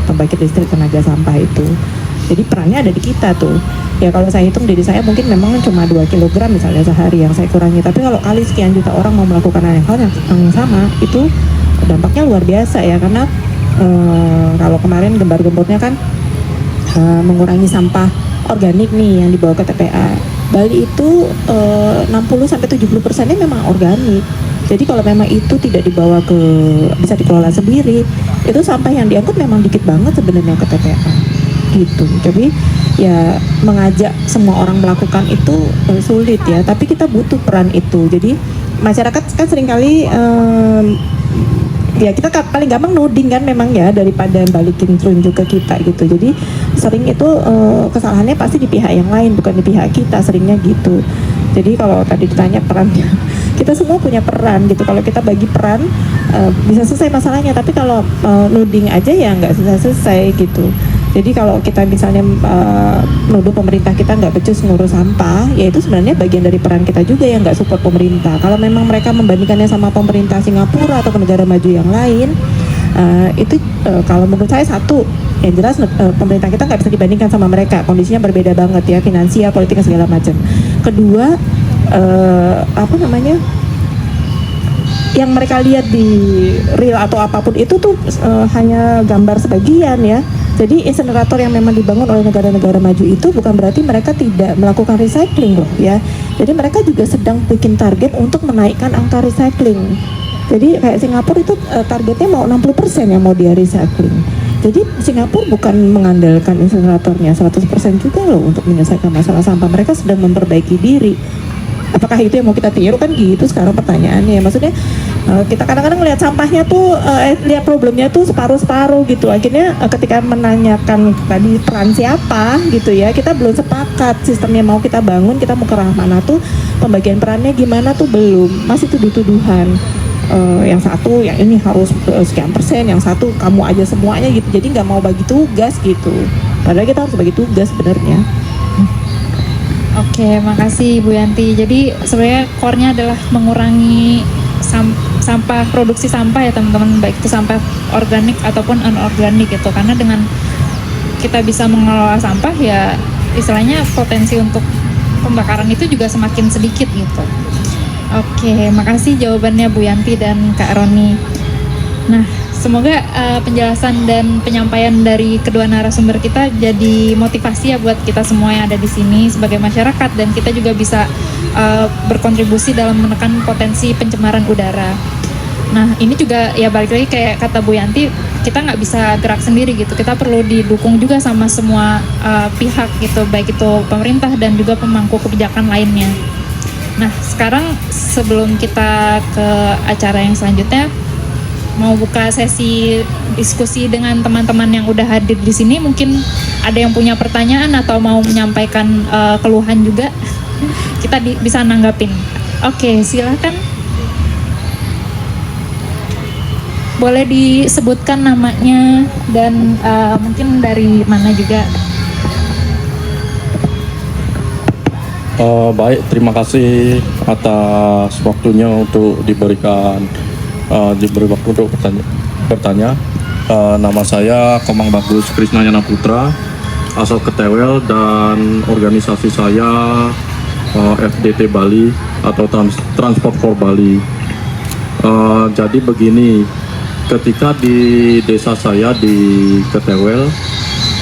B: pembangkit listrik tenaga sampah itu. Jadi perannya ada di kita tuh. Ya kalau saya hitung diri saya mungkin memang cuma 2 kg misalnya sehari yang saya kurangi, tapi kalau kali sekian juta orang mau melakukan hal yang sama, itu dampaknya luar biasa ya, karena kalau kemarin gembar-gembornya kan mengurangi sampah organik nih yang dibawa ke TPA. Bali itu 60-70% memang organik. Jadi kalau memang itu tidak dibawa bisa dikelola sendiri, itu sampah yang diangkut memang dikit banget sebenarnya ke TPA gitu. Jadi ya mengajak semua orang melakukan itu sulit ya, tapi kita butuh peran itu. Jadi masyarakat kan seringkali ya kita paling gampang nuding kan memang ya, daripada balikin telunjuk ke kita gitu. Jadi sering itu kesalahannya pasti di pihak yang lain, bukan di pihak kita, seringnya gitu. Jadi kalau tadi ditanya perannya, kita semua punya peran gitu. Kalau kita bagi peran bisa selesai masalahnya, tapi kalau nuding aja ya nggak selesai gitu. Jadi kalau kita misalnya menuduh pemerintah kita nggak becus ngurus sampah, ya itu sebenarnya bagian dari peran kita juga yang nggak support pemerintah. Kalau memang mereka membandingkannya sama pemerintah Singapura atau negara maju yang lain, itu kalau menurut saya satu, yang jelas pemerintah kita nggak bisa dibandingkan sama mereka, kondisinya berbeda banget ya, finansial, politik, segala macam. Kedua, yang mereka lihat di real atau apapun itu tuh hanya gambar sebagian ya. Jadi insenerator yang memang dibangun oleh negara-negara maju itu bukan berarti mereka tidak melakukan recycling loh ya. Jadi mereka juga sedang bikin target untuk menaikkan angka recycling. Jadi kayak Singapura itu targetnya mau 60% yang mau dia recycling. Jadi Singapura bukan mengandalkan inseneratornya 100% juga loh untuk menyelesaikan masalah sampah. Mereka sedang memperbaiki diri. Apakah itu yang mau kita tiru kan gitu sekarang pertanyaannya. Maksudnya kita kadang-kadang lihat sampahnya tuh, lihat problemnya tuh separuh-separuh gitu. Akhirnya ketika menanyakan tadi peran siapa gitu ya, kita belum sepakat sistemnya mau kita bangun, kita mau ke arah mana tuh, pembagian perannya gimana tuh belum, masih tuduh-tuduhan. yang satu yang ini harus sekian persen, yang satu kamu aja semuanya gitu. Jadi nggak mau bagi tugas gitu. Padahal kita harus bagi tugas sebenarnya.
A: Oke, makasih Bu Yanti. Jadi sebenarnya core-nya adalah mengurangi sampah, produksi sampah ya teman-teman, baik itu sampah organik ataupun anorganik gitu. Karena dengan kita bisa mengelola sampah ya istilahnya potensi untuk pembakaran itu juga semakin sedikit gitu. Oke, makasih jawabannya Bu Yanti dan Kak Roni. Nah, semoga penjelasan dan penyampaian dari kedua narasumber kita jadi motivasi ya buat kita semua yang ada di sini sebagai masyarakat, dan kita juga bisa berkontribusi dalam menekan potensi pencemaran udara. Nah, ini juga ya balik lagi kayak kata Bu Yanti, kita nggak bisa gerak sendiri gitu. Kita perlu didukung juga sama semua pihak gitu, baik itu pemerintah dan juga pemangku kebijakan lainnya. Nah, sekarang sebelum kita ke acara yang selanjutnya, mau buka sesi diskusi dengan teman-teman yang udah hadir di sini. Mungkin ada yang punya pertanyaan atau mau menyampaikan keluhan juga, kita bisa nanggapin. Oke, silakan. Boleh disebutkan namanya dan mungkin dari mana juga.
D: Baik, terima kasih atas waktunya untuk diberi waktu untuk bertanya. Nama saya Komang Bagus Krisna Yana Putra, asal Ketewel, dan organisasi saya FDT Bali atau Transport for Bali. Jadi begini, ketika di desa saya di Ketewel,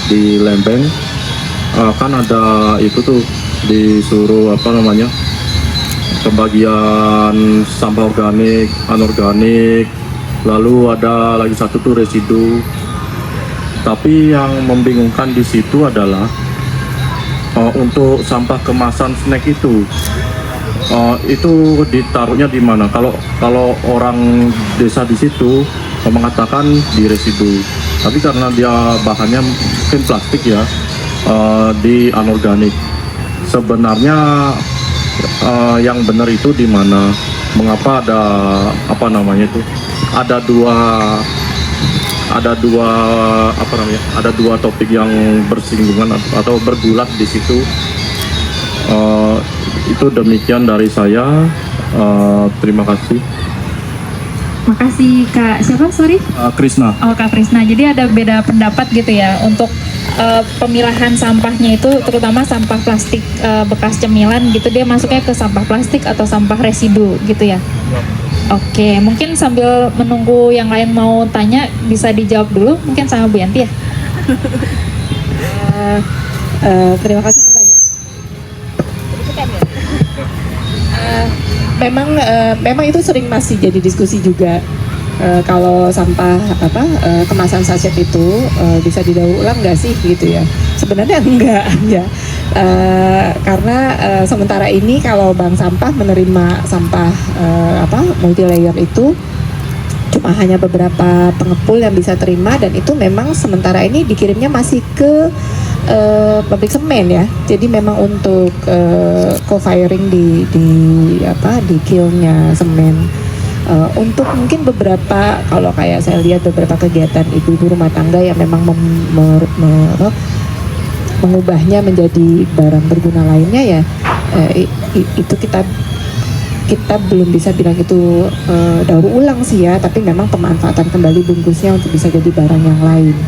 D: di Lembeng, kan ada itu tuh disuruh pembagian sampah organik, anorganik, lalu ada lagi satu tuh residu. Tapi yang membingungkan di situ adalah untuk sampah kemasan snack itu ditaruhnya di mana? Kalau orang desa di situ mengatakan di residu, tapi karena dia bahannya mungkin plastik ya, di anorganik. Sebenarnya yang benar itu di mana? Mengapa ada ada dua topik yang bersinggungan atau bergulat di situ. Itu demikian dari saya. Terima kasih.
A: Makasih Kak, siapa sorry?
D: Krisna.
A: Oh, Kak Krisna. Jadi ada beda pendapat gitu ya untuk pemilahan sampahnya itu, terutama sampah plastik bekas cemilan gitu, dia masuknya ke sampah plastik atau sampah residu gitu ya? Oke, mungkin sambil menunggu yang lain mau tanya bisa dijawab dulu mungkin sama Bu Yanti ya.
B: Terima kasih pertanyaan. Memang itu sering masih jadi diskusi juga. Kalau sampah kemasan sachet itu bisa didaur ulang nggak sih gitu ya? Sebenarnya enggak ya, karena sementara ini kalau bank sampah menerima sampah multi layer itu cuma hanya beberapa pengepul yang bisa terima, dan itu memang sementara ini dikirimnya masih ke pabrik semen ya. Jadi memang untuk co-firing di kilnnya semen. Untuk mungkin beberapa, kalau kayak saya lihat beberapa kegiatan ibu-ibu rumah tangga yang memang mengubahnya menjadi barang berguna lainnya ya, itu kita belum bisa bilang itu daur ulang sih ya, tapi memang pemanfaatan kembali bungkusnya untuk bisa jadi barang yang lain.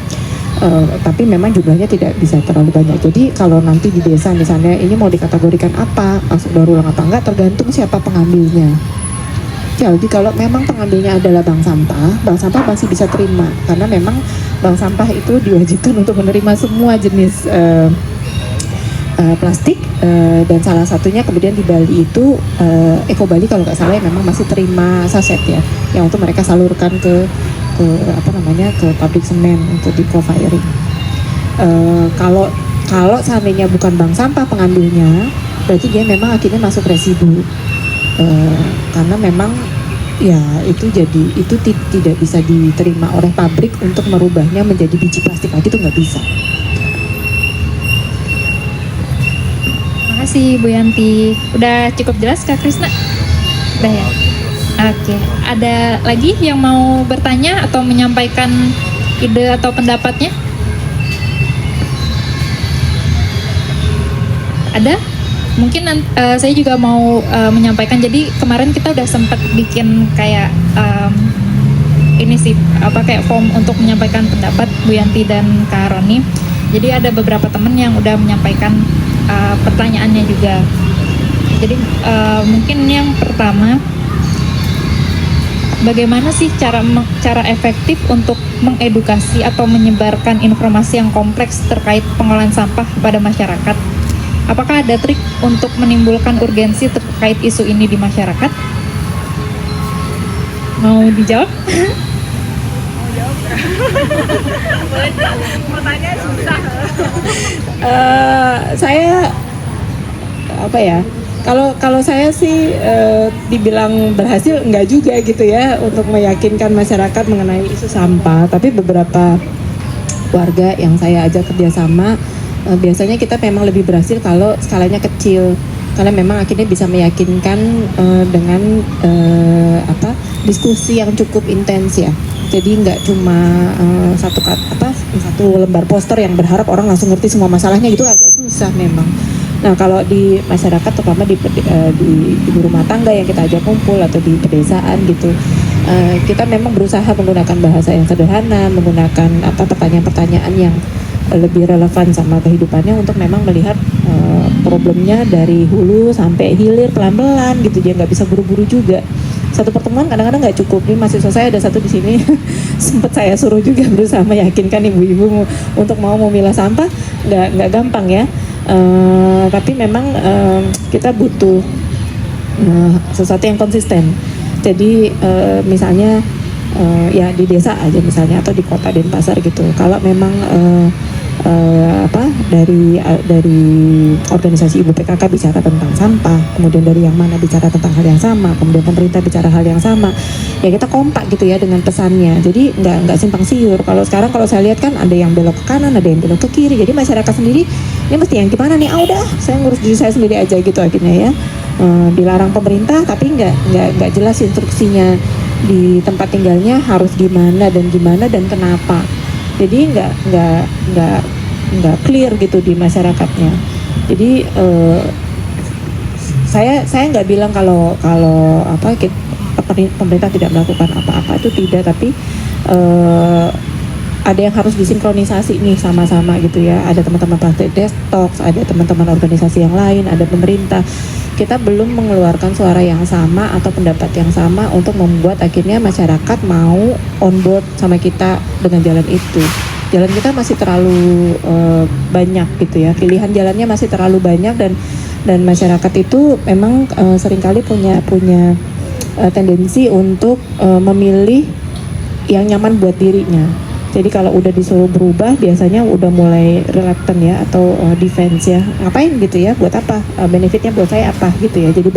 B: Tapi memang jumlahnya tidak bisa terlalu banyak. Jadi kalau nanti di desa misalnya ini mau dikategorikan apa, masuk daur ulang apa enggak, tergantung siapa pengambilnya. Jadi kalau memang pengambilnya adalah bank sampah masih bisa terima, karena memang bank sampah itu diwajibkan untuk menerima semua jenis plastik, dan salah satunya kemudian di Bali itu Eko Bali kalau nggak salah ya, memang masih terima saset ya, yang untuk mereka salurkan ke pabrik semen untuk di co-firing. Kalau seandainya bukan bank sampah pengambilnya, berarti dia memang akhirnya masuk residu. Karena memang ya itu tidak bisa diterima oleh pabrik untuk merubahnya menjadi biji plastik lagi, itu nggak bisa.
A: Makasih Bu Yanti. Udah cukup jelas Kak Krisna? Udah ya? Oke, ada lagi yang mau bertanya atau menyampaikan ide atau pendapatnya? Ada? Mungkin saya juga mau menyampaikan. Jadi kemarin kita udah sempat bikin kayak ini sih kayak form untuk menyampaikan pendapat Bu Yanti dan Kak Roni. Jadi ada beberapa teman yang udah menyampaikan pertanyaannya juga. Jadi mungkin yang pertama, bagaimana sih cara efektif untuk mengedukasi atau menyebarkan informasi yang kompleks terkait pengolahan sampah pada masyarakat? Apakah ada trik untuk menimbulkan urgensi terkait isu ini di masyarakat? Mau dijawab?
E: Pertanyaan susah.
B: Saya apa ya? Kalau saya sih dibilang berhasil enggak juga gitu ya untuk meyakinkan masyarakat mengenai isu sampah. Tapi beberapa warga yang saya ajak kerjasama, biasanya kita memang lebih berhasil kalau skalanya kecil, karena memang akhirnya bisa meyakinkan dengan diskusi yang cukup intens ya. Jadi nggak cuma satu lembar poster yang berharap orang langsung ngerti semua masalahnya, itu agak susah memang. Nah, kalau di masyarakat, terutama di ibu rumah tangga yang kita ajak kumpul atau di pedesaan gitu, kita memang berusaha menggunakan bahasa yang sederhana, menggunakan pertanyaan-pertanyaan yang lebih relevan sama kehidupannya untuk memang melihat problemnya dari hulu sampai hilir pelan-pelan gitu. Dia nggak bisa buru-buru juga. Satu pertemuan kadang-kadang nggak cukup. Nih mahasiswa saya ada satu di sini sempat saya suruh juga berusaha meyakinkan ibu-ibu untuk mau memilah sampah, nggak gampang ya. Tapi memang kita butuh sesuatu yang konsisten. Jadi misalnya ya di desa aja misalnya atau di kota Denpasar gitu. Kalau memang dari organisasi Ibu PKK bicara tentang sampah, kemudian dari yang mana bicara tentang hal yang sama, kemudian pemerintah bicara hal yang sama, ya kita kompak gitu ya dengan pesannya. Jadi nggak simpang siur. Kalau sekarang kalau saya lihat kan ada yang belok ke kanan, ada yang belok ke kiri. Jadi masyarakat sendiri ini mesti yang gimana nih? Udah, saya ngurus diri saya sendiri aja gitu akhirnya ya. Dilarang pemerintah tapi nggak jelas instruksinya di tempat tinggalnya harus gimana dan kenapa. Jadi nggak clear gitu di masyarakatnya. Jadi saya nggak bilang kalau pemerintah tidak melakukan apa-apa, itu tidak, tapi ada yang harus disinkronisasi nih sama-sama gitu ya. Ada teman-teman Plastic Detox, ada teman-teman organisasi yang lain, ada pemerintah. Kita belum mengeluarkan suara yang sama atau pendapat yang sama untuk membuat akhirnya masyarakat mau on board sama kita dengan jalan itu. Jalan kita masih terlalu banyak gitu ya, pilihan jalannya masih terlalu banyak, dan masyarakat itu memang seringkali punya tendensi untuk memilih yang nyaman buat dirinya. Jadi kalau udah disuruh berubah biasanya udah mulai reluctant ya, atau defense ya, ngapain gitu ya, buat apa, benefitnya buat saya apa gitu ya. Jadi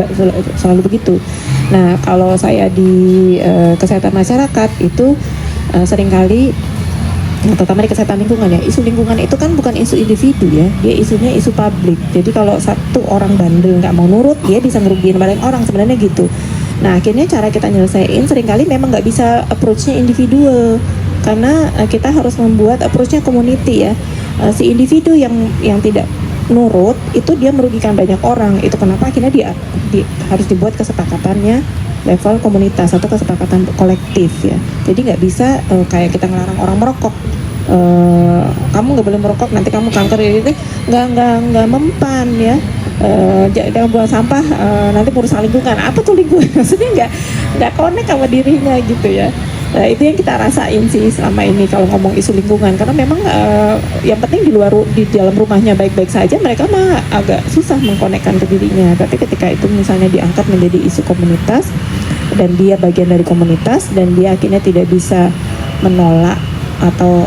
B: selalu begitu. Nah, kalau saya di kesehatan masyarakat itu seringkali, terutama di kesehatan lingkungan ya, isu lingkungan itu kan bukan isu individu ya, dia isunya isu publik. Jadi kalau satu orang bandel nggak mau nurut, dia bisa ngerugiin banyak orang sebenarnya gitu. Nah, akhirnya cara kita nyelesain seringkali memang nggak bisa approach-nya individual, karena kita harus membuat approach-nya community ya. Si individu yang tidak nurut itu dia merugikan banyak orang. Itu kenapa akhirnya harus dibuat kesepakatannya level komunitas atau kesepakatan kolektif ya. Jadi nggak bisa kayak kita ngelarang orang merokok. Kamu nggak boleh merokok, nanti kamu kanker gitu. Nggak mempan ya. Jangan buang sampah, nanti merusak lingkungan. Apa tuh lingkungan? Maksudnya nggak connect sama dirinya gitu ya. Nah, itu yang kita rasain sih selama ini kalau ngomong isu lingkungan, karena memang yang penting di dalam rumahnya baik-baik saja, mereka mah agak susah mengkonekkan ke dirinya. Tapi ketika itu misalnya diangkat menjadi isu komunitas dan dia bagian dari komunitas dan dia akhirnya tidak bisa menolak atau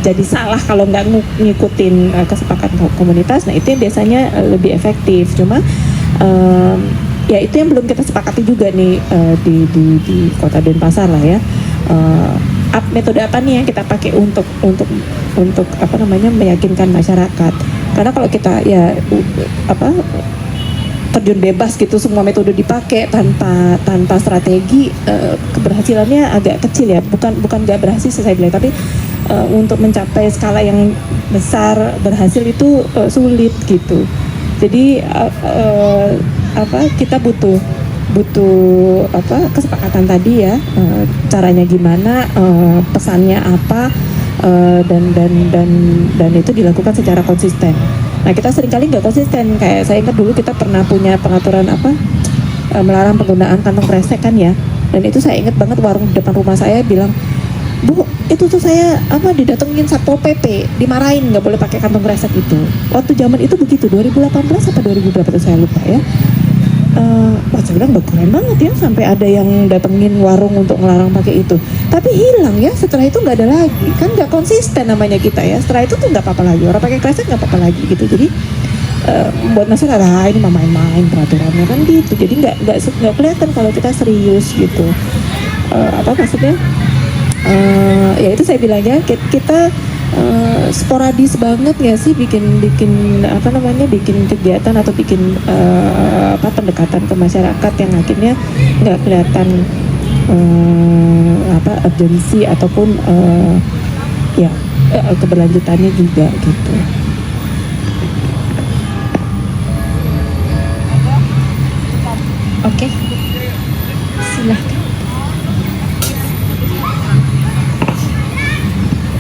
B: jadi salah kalau nggak ngikutin kesepakatan komunitas, nah itu yang biasanya lebih efektif. Cuma ya itu yang belum kita sepakati juga nih di Kota Denpasar lah ya. Metode apa nih yang kita pakai untuk meyakinkan masyarakat? Karena kalau kita terjun bebas gitu, semua metode dipakai tanpa strategi, keberhasilannya agak kecil ya, bukan nggak berhasil saya bilang, tapi untuk mencapai skala yang besar berhasil itu sulit gitu. Jadi kita butuh kesepakatan tadi ya, caranya gimana, pesannya apa, dan itu dilakukan secara konsisten. Nah, kita seringkali nggak konsisten. Kayak saya ingat dulu kita pernah punya pengaturan melarang penggunaan kantong kresek kan ya. Dan itu saya ingat banget, warung di depan rumah saya bilang, "Bu, itu tuh saya didatengin Satpol PP, dimarahin nggak boleh pakai kantong kresek itu." Waktu zaman itu begitu, 2018 apa 2000 berapa tuh saya lupa ya. Wah, saya bilang keren banget ya, sampai ada yang datengin warung untuk ngelarang pakai itu. Tapi hilang ya, setelah itu nggak ada lagi. Kan nggak konsisten namanya kita ya. Setelah itu tuh nggak apa-apa lagi, orang pakai kresek nggak apa-apa lagi gitu. Jadi buat masyarakat, ini mah main-main peraturannya kan gitu. Jadi nggak kelihatan kalau kita serius gitu. Maksudnya? Ya itu saya bilangnya kita sporadis banget ya sih bikin kegiatan atau bikin pendekatan ke masyarakat yang akhirnya nggak kelihatan urgensi ataupun keberlanjutannya juga gitu.
A: Oke, silahkan.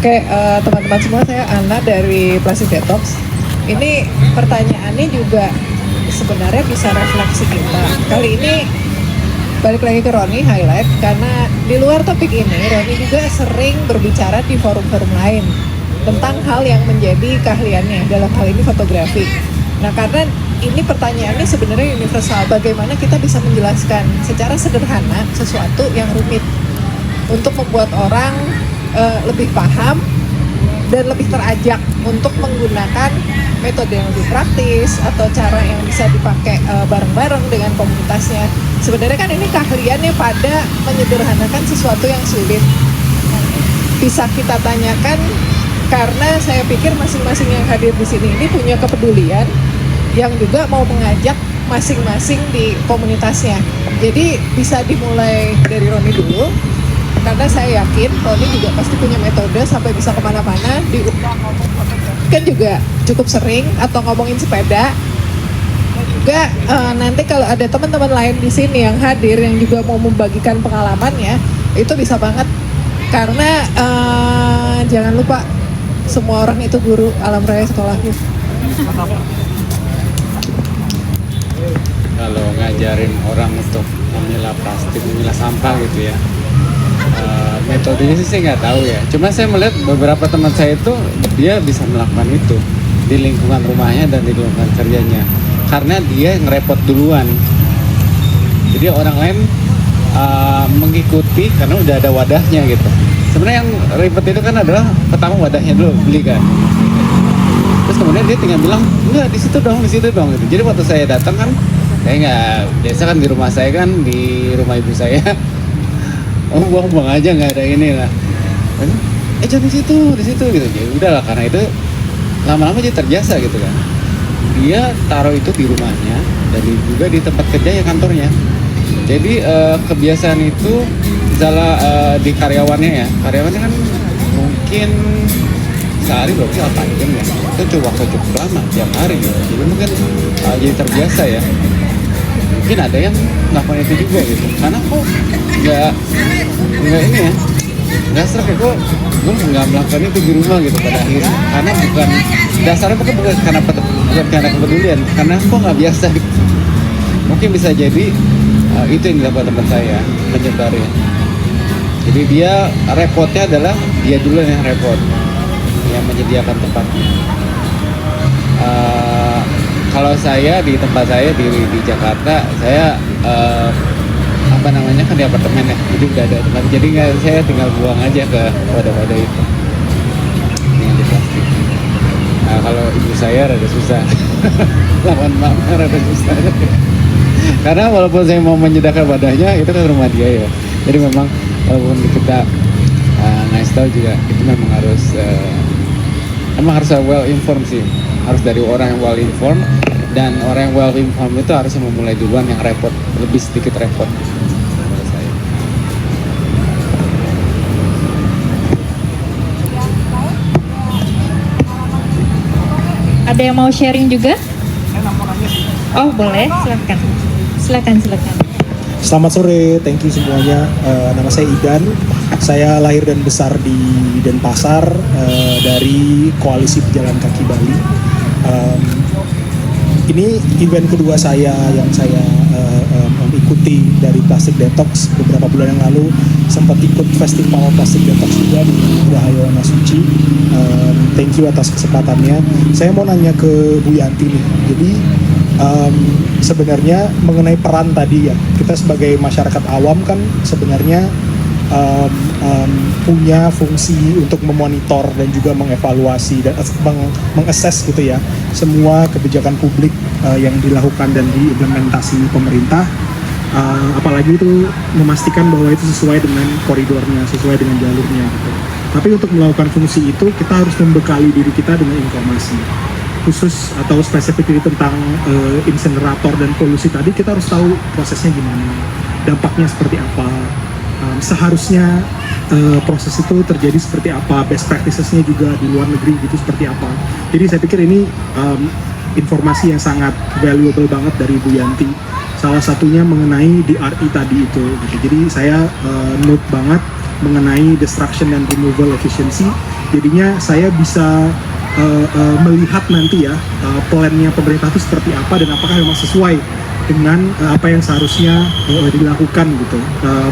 E: Oke, teman-teman semua, saya Ana dari Plastic Detox. Ini pertanyaannya juga sebenarnya bisa refleksi kita. Kali ini balik lagi ke Roni highlight, karena di luar topik ini Roni juga sering berbicara di forum-forum lain tentang hal yang menjadi keahliannya, dalam hal ini fotografi. Nah, karena ini pertanyaannya sebenarnya universal, bagaimana kita bisa menjelaskan secara sederhana sesuatu yang rumit untuk membuat orang lebih paham dan lebih terajak untuk menggunakan metode yang lebih praktis atau cara yang bisa dipakai bareng-bareng dengan komunitasnya. Sebenarnya kan ini keahliannya pada menyederhanakan sesuatu yang sulit. Bisa kita tanyakan, karena saya pikir masing-masing yang hadir di sini ini punya kepedulian yang juga mau mengajak masing-masing di komunitasnya. Jadi bisa dimulai dari Roni dulu, karena saya yakin Roni juga pasti punya metode sampai bisa kemana-mana. Kan juga cukup sering atau ngomongin sepeda. Dan juga nanti kalau ada teman-teman lain di sini yang hadir yang juga mau membagikan pengalamannya, itu bisa banget. Karena jangan lupa, semua orang itu guru, alam raya sekolahku.
C: Kalau ngajarin orang untuk memilah plastik, memilah sampah gitu ya, metodenya sih saya nggak tahu ya. Cuma saya melihat beberapa teman saya itu dia bisa melakukan itu di lingkungan rumahnya dan di lingkungan kerjanya, karena dia ngerepot duluan. Jadi orang lain mengikuti karena udah ada wadahnya gitu. Sebenarnya yang ribet itu kan adalah pertama wadahnya dulu beli kan. Terus kemudian dia tinggal bilang, enggak di situ dong gitu. Jadi waktu saya datang kan, saya nggak biasa kan di rumah saya kan, di rumah ibu saya. Oh, buang aja, nggak ada ini lah. Jangan di situ gitu. Ya udahlah, karena itu lama-lama jadi terbiasa gitu kan. Dia taruh itu di rumahnya dan juga di tempat kerja ya, kantornya. Jadi kebiasaan itu misalnya di karyawannya ya. Karyawannya kan mungkin sehari berarti 8 jam ya. Itu waktu cukup lama, tiap hari gitu. Jadi mungkin jadi terbiasa ya. Mungkin ada yang melakukan itu juga gitu. Karena kok nggak ini ya, nggak serak ya, kok gue nggak melakukan itu di rumah gitu pada akhirnya. Karena bukan dasarnya, bukan karena kepedulian, karena kok nggak biasa gitu. Mungkin bisa jadi itu yang dilakukan teman saya, menyebarnya. Jadi dia repotnya adalah dia dulu yang repot, yang menyediakan tempatnya. Kalau saya di tempat saya di Jakarta, saya kan di apartemen ya, jadi udah ada tempat. Jadi saya tinggal buang aja ke wadah-wadah itu yang di plastik. Nah, kalau ibu saya rada susah, lawan mama rada susah. Karena walaupun saya mau menyediakan wadahnya, itu kan rumah dia ya. Jadi memang walaupun kita ngasih tahu juga, itu memang harus well informed sih. Harus dari orang yang well informed, Dan orang yang well informed itu harusnya memulai duluan yang repot, lebih sedikit repot menurut saya.
A: Ada yang mau sharing juga? Oh boleh, silakan. Silakan.
F: Selamat sore, thank you semuanya. Nama saya Idan. Saya lahir dan besar di Denpasar dari Koalisi Pejalan Kaki Bali. Ini event kedua saya yang saya ikuti dari Plastic Detox. Beberapa bulan yang lalu sempat ikut festival Plastic Detox juga di Rahayu Suci. Thank you atas kesempatannya. Saya mau nanya ke Bu Yanti nih. Jadi sebenarnya mengenai peran tadi ya, kita sebagai masyarakat awam kan sebenarnya punya fungsi untuk memonitor dan juga mengevaluasi dan mengassess gitu ya semua kebijakan publik yang dilakukan dan diimplementasi pemerintah, apalagi itu memastikan bahwa itu sesuai dengan koridornya, sesuai dengan jalurnya gitu. Tapi untuk melakukan fungsi itu kita harus membekali diri kita dengan informasi khusus atau spesifik tentang insenerator dan polusi tadi. Kita harus tahu prosesnya gimana, dampaknya seperti apa, seharusnya proses itu terjadi seperti apa, best practices-nya juga di luar negeri gitu seperti apa. Jadi saya pikir ini informasi yang sangat valuable banget dari Bu Yanti. Salah satunya mengenai DRI tadi itu gitu. Jadi saya note banget mengenai destruction and removal efficiency. Jadinya saya bisa melihat nanti ya plannya pemerintah itu seperti apa dan apakah memang sesuai dengan apa yang seharusnya dilakukan gitu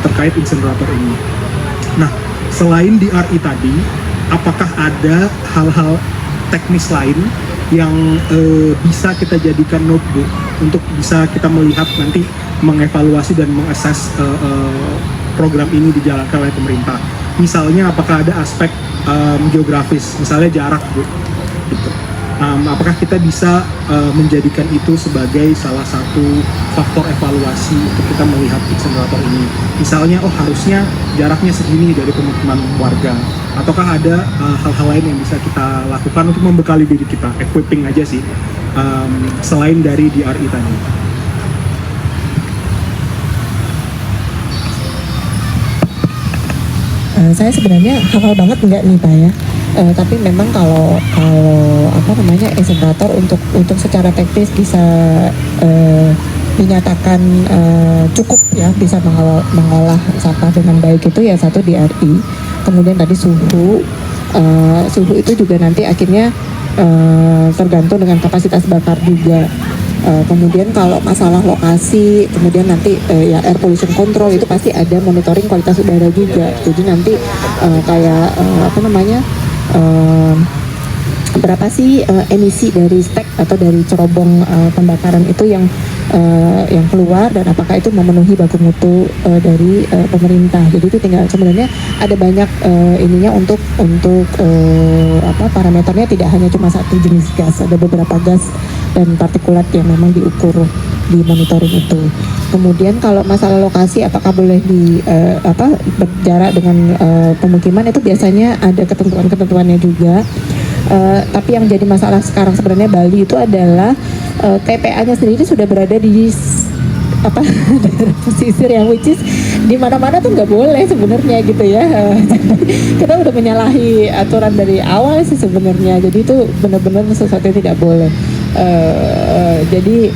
F: terkait insenerator ini. Nah, selain DRI tadi, apakah ada hal-hal teknis lain yang bisa kita jadikan notebook untuk bisa kita melihat nanti mengevaluasi dan mengakses program ini dijalankan oleh pemerintah? Misalnya apakah ada aspek geografis, misalnya jarak Bu, gitu. Apakah kita bisa menjadikan itu sebagai salah satu faktor evaluasi untuk kita melihat insenerator ini? Misalnya, oh harusnya jaraknya segini dari pemukiman warga, ataukah ada hal-hal lain yang bisa kita lakukan untuk membekali diri kita, equipping aja sih, selain dari DRI tadi.
B: Saya sebenarnya hafal banget enggak nih Pak ya. Tapi memang kalau apa namanya insenerator untuk secara teknis bisa dinyatakan cukup ya bisa mengolah sampah dengan baik itu ya satu DRI. Kemudian tadi suhu itu juga nanti akhirnya tergantung dengan kapasitas bakar juga. Kemudian kalau masalah lokasi, kemudian nanti ya air pollution control itu pasti ada monitoring kualitas udara juga. Jadi nanti kayak apa namanya berapa sih emisi dari stek atau dari cerobong pembakaran itu yang keluar dan apakah itu memenuhi baku mutu dari pemerintah. Jadi itu tinggal sebenarnya ada banyak ininya untuk apa parameternya, tidak hanya cuma satu jenis gas, ada beberapa gas dan partikulat yang memang diukur di monitoring itu. Kemudian kalau masalah lokasi apakah boleh berjarak dengan pemukiman, itu biasanya ada ketentuan-ketentuannya juga. Tapi yang jadi masalah sekarang sebenarnya Bali itu adalah TPA-nya sendiri sudah berada di daerah pesisir yang which is di mana-mana tuh nggak boleh sebenarnya gitu ya. Kita udah menyalahi aturan dari awal sih sebenarnya. Jadi itu benar-benar sesuatu yang tidak boleh. Jadi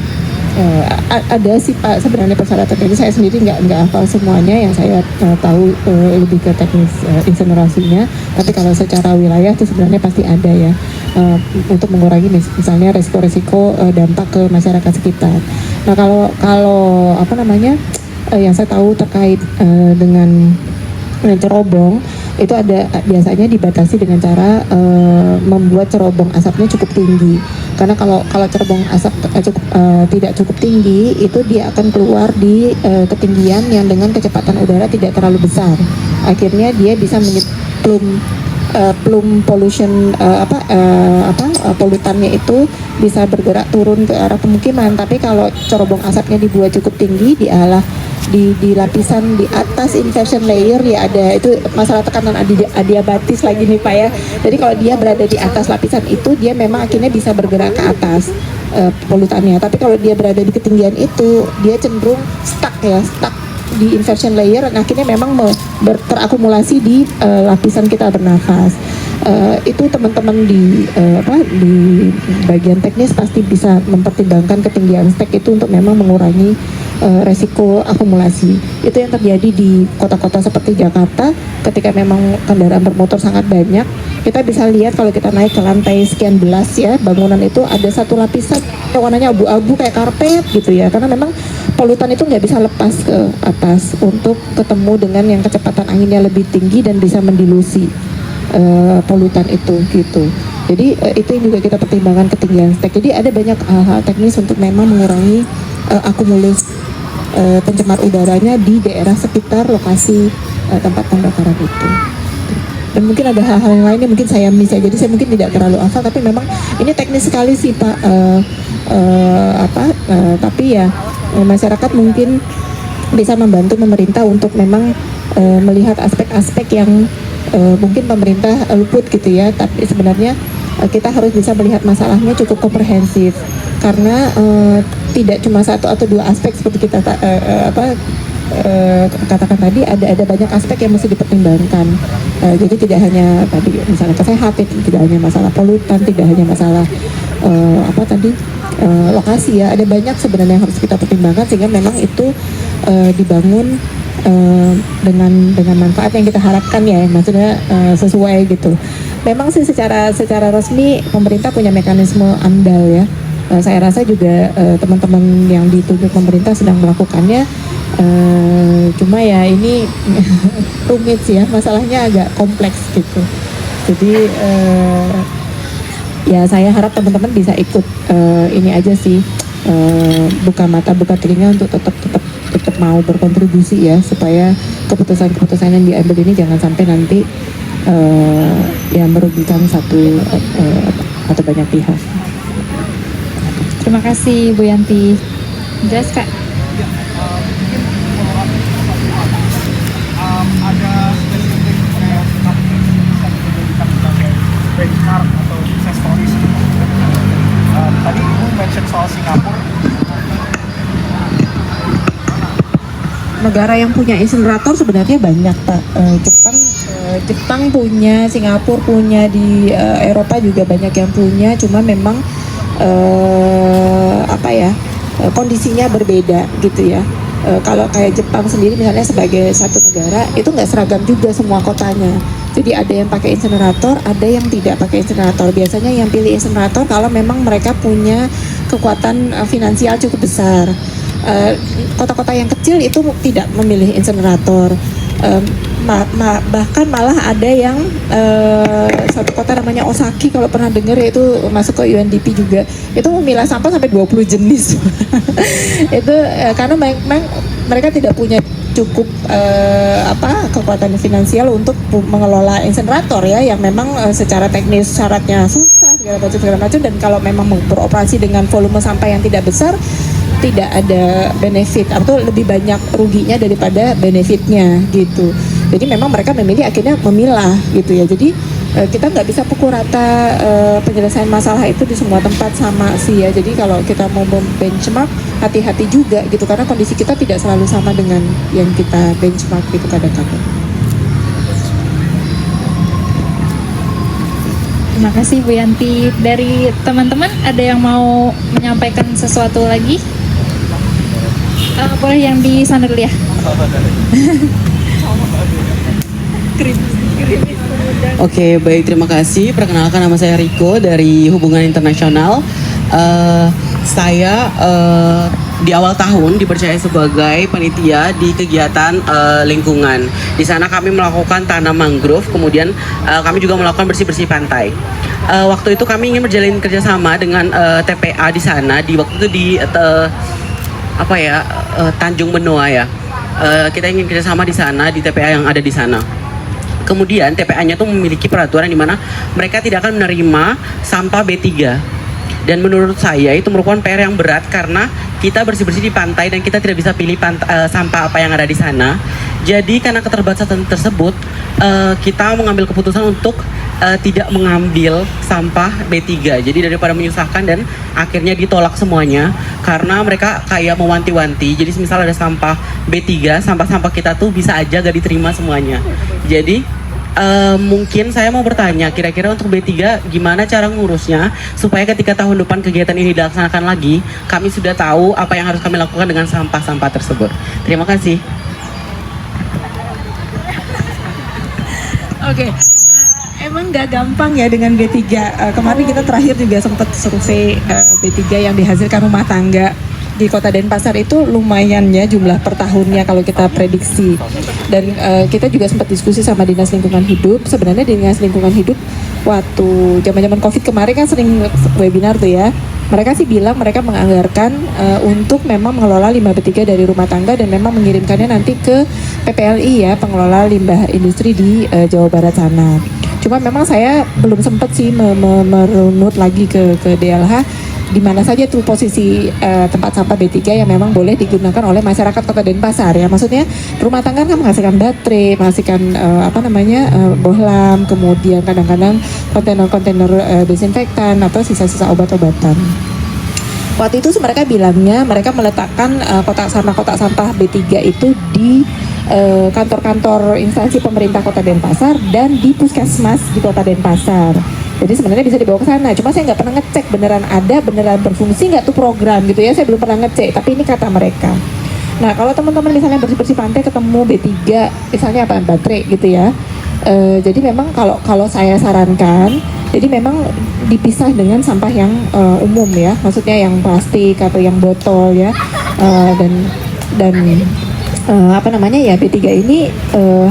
B: ada sih Pak sebenarnya persyaratan ini, saya sendiri nggak hafal semuanya, yang saya tahu lebih ke teknis insenerasinya, tapi kalau secara wilayah itu sebenarnya pasti ada ya untuk mengurangi misalnya resiko-resiko dampak ke masyarakat sekitar. Nah kalau apa namanya yang saya tahu terkait dengan cerobong itu ada biasanya dibatasi dengan cara membuat cerobong asapnya cukup tinggi, karena kalau cerobong asap tidak cukup tinggi itu dia akan keluar di ketinggian yang dengan kecepatan udara tidak terlalu besar, akhirnya dia bisa plume pollution polutannya itu bisa bergerak turun ke arah pemukiman. Tapi kalau cerobong asapnya dibuat cukup tinggi di lapisan di atas inversion layer ya, ada itu masalah tekanan adiabatis lagi nih Pak ya. Jadi kalau dia berada di atas lapisan itu dia memang akhirnya bisa bergerak ke atas polutannya. Tapi kalau dia berada di ketinggian itu, dia cenderung stuck di inversion layer, dan akhirnya memang terakumulasi di lapisan kita bernafas. Itu teman-teman di bagian teknis pasti bisa mempertimbangkan ketinggian stek itu untuk memang mengurangi resiko akumulasi. Itu yang terjadi di kota-kota seperti Jakarta. Ketika memang kendaraan bermotor sangat banyak, kita bisa lihat kalau kita naik ke lantai sekian belas ya, bangunan itu ada satu lapisan yang warnanya abu-abu kayak karpet gitu ya, karena memang polutan itu nggak bisa lepas ke atas untuk ketemu dengan yang kecepatan anginnya lebih tinggi dan bisa mendilusi polutan itu gitu. Jadi itu yang juga kita pertimbangkan ketinggian stek. Jadi ada banyak hal-hal teknis untuk memang mengurangi akumulasi pencemar udaranya di daerah sekitar lokasi tempat pembakaran itu. Dan mungkin ada hal-hal yang lainnya mungkin saya miss ya, jadi saya mungkin tidak terlalu hafal, tapi memang ini teknis sekali sih Pak. Tapi ya masyarakat mungkin bisa membantu pemerintah untuk memang melihat aspek-aspek yang mungkin pemerintah luput gitu ya, tapi sebenarnya kita harus bisa melihat masalahnya cukup komprehensif, karena tidak cuma satu atau dua aspek seperti kita katakan tadi, ada banyak aspek yang mesti dipertimbangkan. Jadi tidak hanya tadi misalnya kesehatan, tidak hanya masalah polutan, tidak hanya masalah lokasi ya, ada banyak sebenarnya yang harus kita pertimbangkan sehingga memang itu dibangun dengan manfaat yang kita harapkan ya, maksudnya sesuai gitu. Memang sih secara resmi pemerintah punya mekanisme AMDAL ya. Saya rasa juga teman-teman yang ditunjuk pemerintah sedang melakukannya. Cuma ya ini rumit sih ya, masalahnya agak kompleks gitu. Jadi ya saya harap teman-teman bisa ikut ini aja sih, buka mata buka telinga untuk tetap mau berkontribusi ya, supaya keputusan-keputusan yang diambil ini jangan sampai nanti ya merugikan satu atau banyak pihak.
A: Terima kasih Bu Yanti. Jelas Kak.
F: Ada spesifik benchmark atau success stories. Tadi Ibu mention soal Singapura.
B: Negara yang punya insinerator sebenarnya banyak Pak. Jepang punya, Singapura punya, di Eropa juga banyak yang punya. Cuma memang kondisinya berbeda gitu ya. Kalau kayak Jepang sendiri misalnya sebagai satu negara itu nggak seragam juga semua kotanya. Jadi ada yang pakai insinerator, ada yang tidak pakai insinerator. Biasanya yang pilih insinerator kalau memang mereka punya kekuatan finansial cukup besar. Kota-kota yang kecil itu tidak memilih insinerator. Bahkan malah ada yang satu kota namanya Osaki, kalau pernah dengar, yaitu masuk ke UNDP juga, itu memilah sampah sampai 20 jenis. Itu karena memang mereka tidak punya cukup kekuatan finansial untuk mengelola insinerator ya, yang memang secara teknis syaratnya susah segala macam, dan kalau memang beroperasi dengan volume sampah yang tidak besar tidak ada benefit atau lebih banyak ruginya daripada benefitnya gitu. Jadi memang mereka memilih akhirnya memilah gitu ya. Jadi kita nggak bisa pukul rata penyelesaian masalah itu di semua tempat sama sih ya. Jadi kalau kita mau benchmark, hati-hati juga gitu, karena kondisi kita tidak selalu sama dengan yang kita benchmark gitu kadang-kadang.
A: Terima kasih Bu Yanti. Dari teman-teman ada yang mau menyampaikan sesuatu lagi? Boleh yang di sana dulu ya.
G: Oke, baik, terima kasih. Perkenalkan, nama saya Riko dari Hubungan Internasional. Saya di awal tahun dipercaya sebagai panitia di kegiatan lingkungan. Di sana kami melakukan tanam mangrove, kemudian kami juga melakukan bersih-bersih pantai. Waktu itu kami ingin berjalin kerjasama dengan TPA di sana. Di waktu itu di Tanjung Benoa ya. Kita ingin kerjasama di sana, di TPA yang ada di sana. Kemudian TPA-nya tuh memiliki peraturan di mana mereka tidak akan menerima sampah B3. Dan menurut saya itu merupakan PR yang berat karena kita bersih-bersih di pantai dan kita tidak bisa pilih sampah apa yang ada di sana. Jadi karena keterbatasan tersebut, kita mengambil keputusan untuk tidak mengambil sampah B3. Jadi daripada menyusahkan dan akhirnya ditolak semuanya karena mereka kayak mewanti-wanti. Jadi misal ada sampah B3, sampah-sampah kita tuh bisa aja gak diterima semuanya. Jadi mungkin saya mau bertanya, kira-kira untuk B3 gimana cara ngurusnya supaya ketika tahun depan kegiatan ini dilaksanakan lagi, kami sudah tahu apa yang harus kami lakukan dengan sampah-sampah tersebut. Terima kasih.
E: Oke, emang nggak gampang ya dengan B3. Kemarin kita terakhir juga sempat survei B3 yang dihasilkan rumah tangga di Kota Denpasar itu lumayan ya jumlah per tahunnya kalau kita prediksi. Dan kita juga sempat diskusi sama Dinas Lingkungan Hidup. Sebenarnya Dinas Lingkungan Hidup waktu zaman-zaman Covid kemarin kan sering webinar tuh ya. Mereka sih bilang mereka menganggarkan untuk memang mengelola limbah B3 dari rumah tangga dan memang mengirimkannya nanti ke PPLI ya, pengelola limbah industri di Jawa Barat sana. Cuma memang saya belum sempat sih merunut lagi ke DLH di mana saja tuh posisi tempat sampah B3 yang memang boleh digunakan oleh masyarakat Kota Denpasar ya. Maksudnya rumah tangga kan menghasilkan baterai, menghasilkan bohlam, kemudian kadang-kadang kontainer-kontainer desinfektan atau sisa-sisa obat-obatan. Waktu itu mereka bilangnya mereka meletakkan kotak sampah B3 itu di kantor-kantor instansi pemerintah Kota Denpasar dan di puskesmas di Kota Denpasar. Jadi sebenarnya bisa dibawa ke sana. Cuma saya nggak pernah ngecek beneran ada, beneran berfungsi nggak tuh program gitu ya. Saya belum pernah ngecek. Tapi ini kata mereka. Nah kalau teman-teman misalnya bersih-bersih pantai ketemu B3, misalnya apa baterai gitu ya. Jadi memang kalau saya sarankan, jadi memang dipisah dengan sampah yang umum ya. Maksudnya yang plastik atau yang botol ya. Dan B3 ini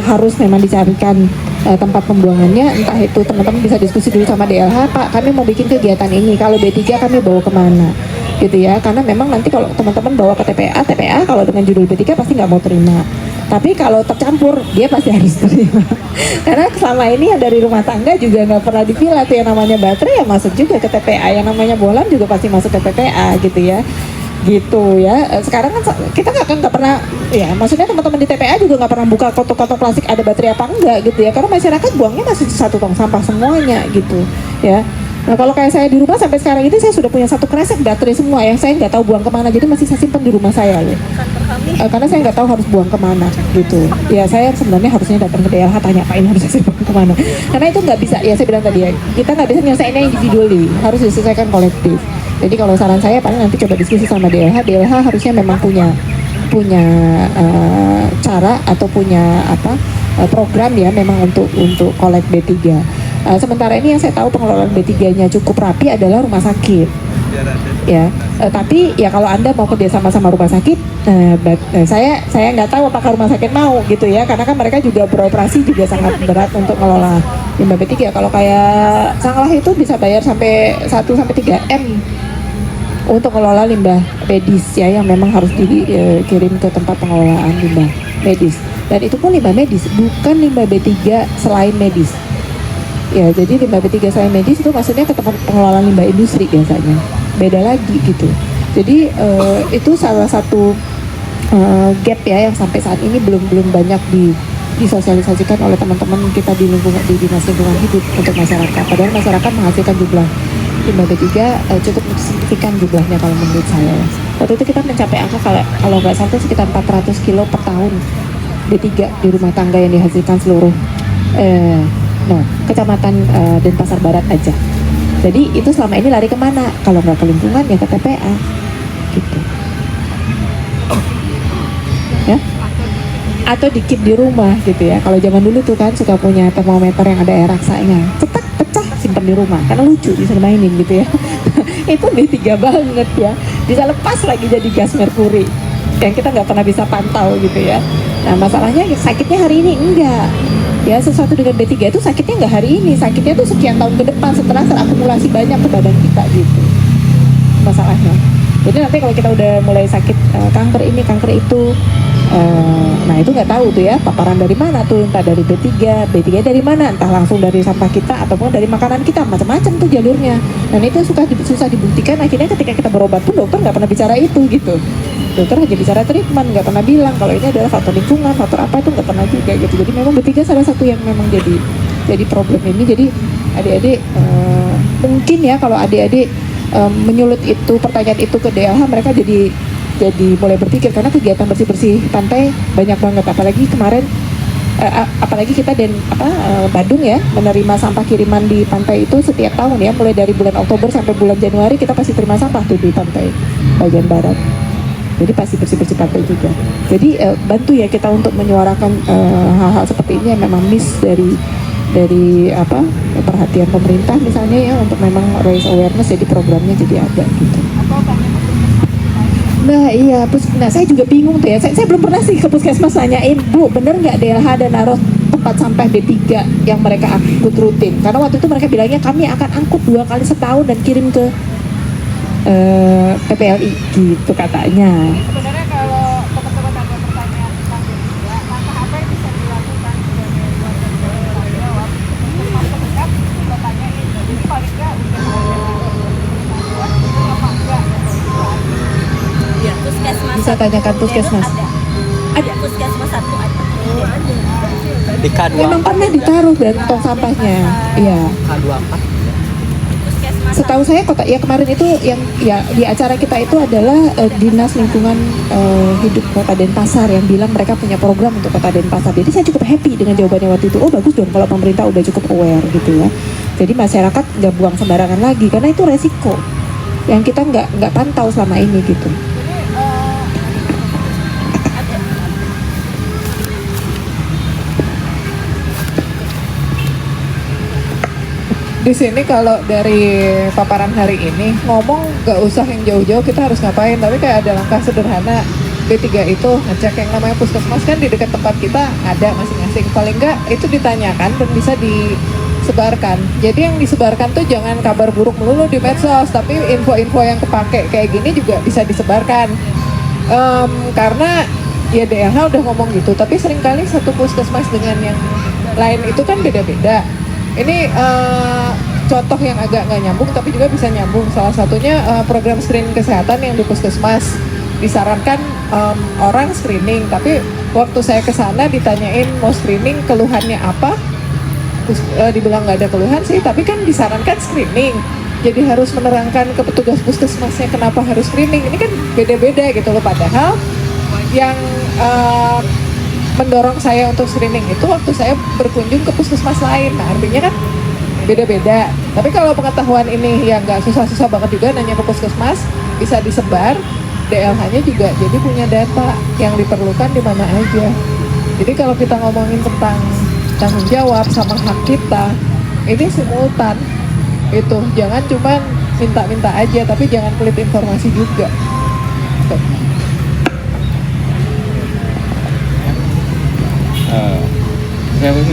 E: harus memang dicarikan tempat pembuangannya. Entah itu teman-teman bisa diskusi dulu sama DLH, Pak kami mau bikin kegiatan ini, kalau B3 kami bawa kemana gitu ya, karena memang nanti kalau teman-teman bawa ke TPA kalau dengan judul B3 pasti nggak mau terima, tapi kalau tercampur dia pasti harus terima. Karena selama ini yang dari rumah tangga juga nggak pernah dipilah tuh yang namanya baterai ya masuk juga ke TPA, yang namanya bohlam juga pasti masuk ke TPA gitu ya. Gitu ya. Sekarang kan kita nggak pernah ya, maksudnya teman-teman di TPA juga nggak pernah buka kantong plastik ada baterai apa enggak gitu ya, karena masyarakat buangnya masih satu tong sampah semuanya gitu ya. Nah kalau kayak saya di rumah sampai sekarang ini saya sudah punya satu kresek baterai semua yang saya nggak tahu buang kemana, jadi masih saya simpan di rumah saya loh. Karena saya nggak tahu harus buang kemana gitu ya. Saya sebenarnya harusnya datang ke DLH tanya Pak ini harus saya buang kemana, karena itu nggak bisa ya, saya bilang tadi ya, kita nggak bisa nyelesainnya individually, harus diselesaikan kolektif. Jadi kalau saran saya paling nanti coba diskusi sama DLH harusnya memang punya cara atau punya program ya memang untuk collect B3. Sementara ini yang saya tahu pengelolaan B3-nya cukup rapi adalah rumah sakit ya. Tapi ya kalau Anda mau kerja sama rumah sakit, saya nggak tahu apakah rumah sakit mau gitu ya, karena kan mereka juga beroperasi juga sangat berat untuk mengelola limbah B3. Kalau kayak Sanglah itu bisa bayar sampai 1-3 M untuk mengelola limbah medis ya, yang memang harus dikirim ke tempat pengelolaan limbah medis, dan itu pun limbah medis, bukan limbah B3 selain medis ya. Jadi limbah B3 selain medis itu maksudnya ke tempat pengelolaan limbah industri biasanya, beda lagi gitu. Jadi itu salah satu gap ya yang sampai saat ini belum banyak disosialisasikan oleh teman-teman kita di Dinas Lingkungan Hidup untuk masyarakat. Padahal masyarakat menghasilkan jumlah limbah B3 cukup signifikan jumlahnya kalau menurut saya. Waktu itu kita mencapai angka kalau nggak salah sekitar 400 kilo per tahun B3 di rumah tangga yang dihasilkan seluruh kecamatan Denpasar Barat aja. Jadi itu selama ini lari kemana? Kalau nggak ke lingkungan ya ke TPA gitu ya, atau dikit di rumah gitu ya. Kalau zaman dulu tuh kan suka punya termometer yang ada air raksanya, cetak pecah simpan di rumah karena lucu bisa mainin gitu ya. Itu B3 banget ya, bisa lepas lagi jadi gas merkuri yang kita nggak pernah bisa pantau gitu ya. Nah masalahnya sakitnya hari ini enggak ya, sesuatu dengan B3 itu sakitnya nggak hari ini, sakitnya tuh sekian tahun ke depan setelah terakumulasi banyak ke badan kita gitu masalahnya. Jadi nanti kalau kita udah mulai sakit kanker ini kanker itu,
B: Nah itu nggak tahu tuh ya paparan dari mana tuh, entah dari B3 dari mana, entah langsung dari sampah kita ataupun dari makanan kita, macam-macam tuh jalurnya. Dan itu susah dibuktikan. Akhirnya ketika kita berobat pun dokter nggak pernah bicara itu gitu. Dokter hanya bicara treatment, nggak pernah bilang kalau ini adalah faktor lingkungan, faktor apa itu nggak pernah juga gitu. Jadi memang B3 salah satu yang memang jadi problem ini. Jadi adik-adik mungkin ya kalau adik-adik menyulut itu pertanyaan itu ke DLH, mereka jadi mulai berpikir, karena kegiatan bersih pantai banyak banget, apalagi kemarin apalagi kita Badung ya menerima sampah kiriman di pantai itu setiap tahun ya, mulai dari bulan Oktober sampai bulan Januari kita pasti terima sampah tuh di pantai bagian barat. Jadi pasti bersih pantai juga. Jadi bantu ya kita untuk menyuarakan hal-hal seperti ini yang memang miss dari perhatian pemerintah misalnya ya, untuk memang raise awareness, jadi programnya jadi ada gitu. Nah iya, saya juga bingung tuh ya, saya belum pernah sih ke puskesmas nanyain, Bu bener nggak DLH ada naruh tempat sampah B3 yang mereka angkut rutin, karena waktu itu mereka bilangnya kami akan angkut 2 kali setahun dan kirim ke PPLI gitu katanya.
E: Sebenarnya kalau teman-teman ada pertanyaan tentang B3, langkah apa yang bisa dilakukan sebagai warga tanggung jawab? Puskesmas terdekat kita tanyain, jadi paling nggak
H: Ya, puskesmas
E: bisa tanyakan puskesmas.
H: Ada puskesmas satu ada.
G: Di K24.
B: Memang pernah ditaruh dan tong sampahnya, iya.
G: K24.
H: Puskesmas
B: Setahu saya kemarin itu yang ya di acara kita itu adalah Dinas Lingkungan Hidup Kota Denpasar yang bilang mereka punya program untuk Kota Denpasar. Jadi saya cukup happy dengan jawabannya waktu itu. Oh bagus dong kalau pemerintah udah cukup aware gitu ya. Jadi masyarakat nggak buang sembarangan lagi karena itu resiko yang kita nggak pantau selama ini gitu.
E: Di sini kalau dari paparan hari ini ngomong nggak usah yang jauh-jauh kita harus ngapain, tapi kayak ada langkah sederhana. B3 itu ngecek yang namanya puskesmas kan di dekat tempat kita ada masing-masing, paling nggak itu ditanyakan dan bisa disebarkan. Jadi yang disebarkan tuh jangan kabar buruk melulu di medsos, tapi info-info yang kepake kayak gini juga bisa disebarkan. Karena ya DLH udah ngomong gitu, tapi seringkali satu puskesmas dengan yang lain itu kan beda-beda. Ini contoh yang agak nggak nyambung tapi juga bisa nyambung. Salah satunya program screening kesehatan yang di puskesmas disarankan orang screening, tapi waktu saya ke sana ditanyain mau screening keluhannya apa, dibilang nggak ada keluhan sih, tapi kan disarankan screening. Jadi harus menerangkan ke petugas puskesmasnya kenapa harus screening. Ini kan beda-beda gitu loh, padahal yang mendorong saya untuk screening itu waktu saya berkunjung ke puskesmas lain. Nah artinya kan beda-beda. Tapi kalau pengetahuan ini ya nggak susah-susah banget juga, nanya ke puskesmas bisa disebar. DLH-nya juga jadi punya data yang diperlukan di mana aja. Jadi kalau kita ngomongin tentang tanggung jawab sama hak kita, ini simultan. Itu jangan cuma minta-minta aja, tapi jangan pelit informasi juga.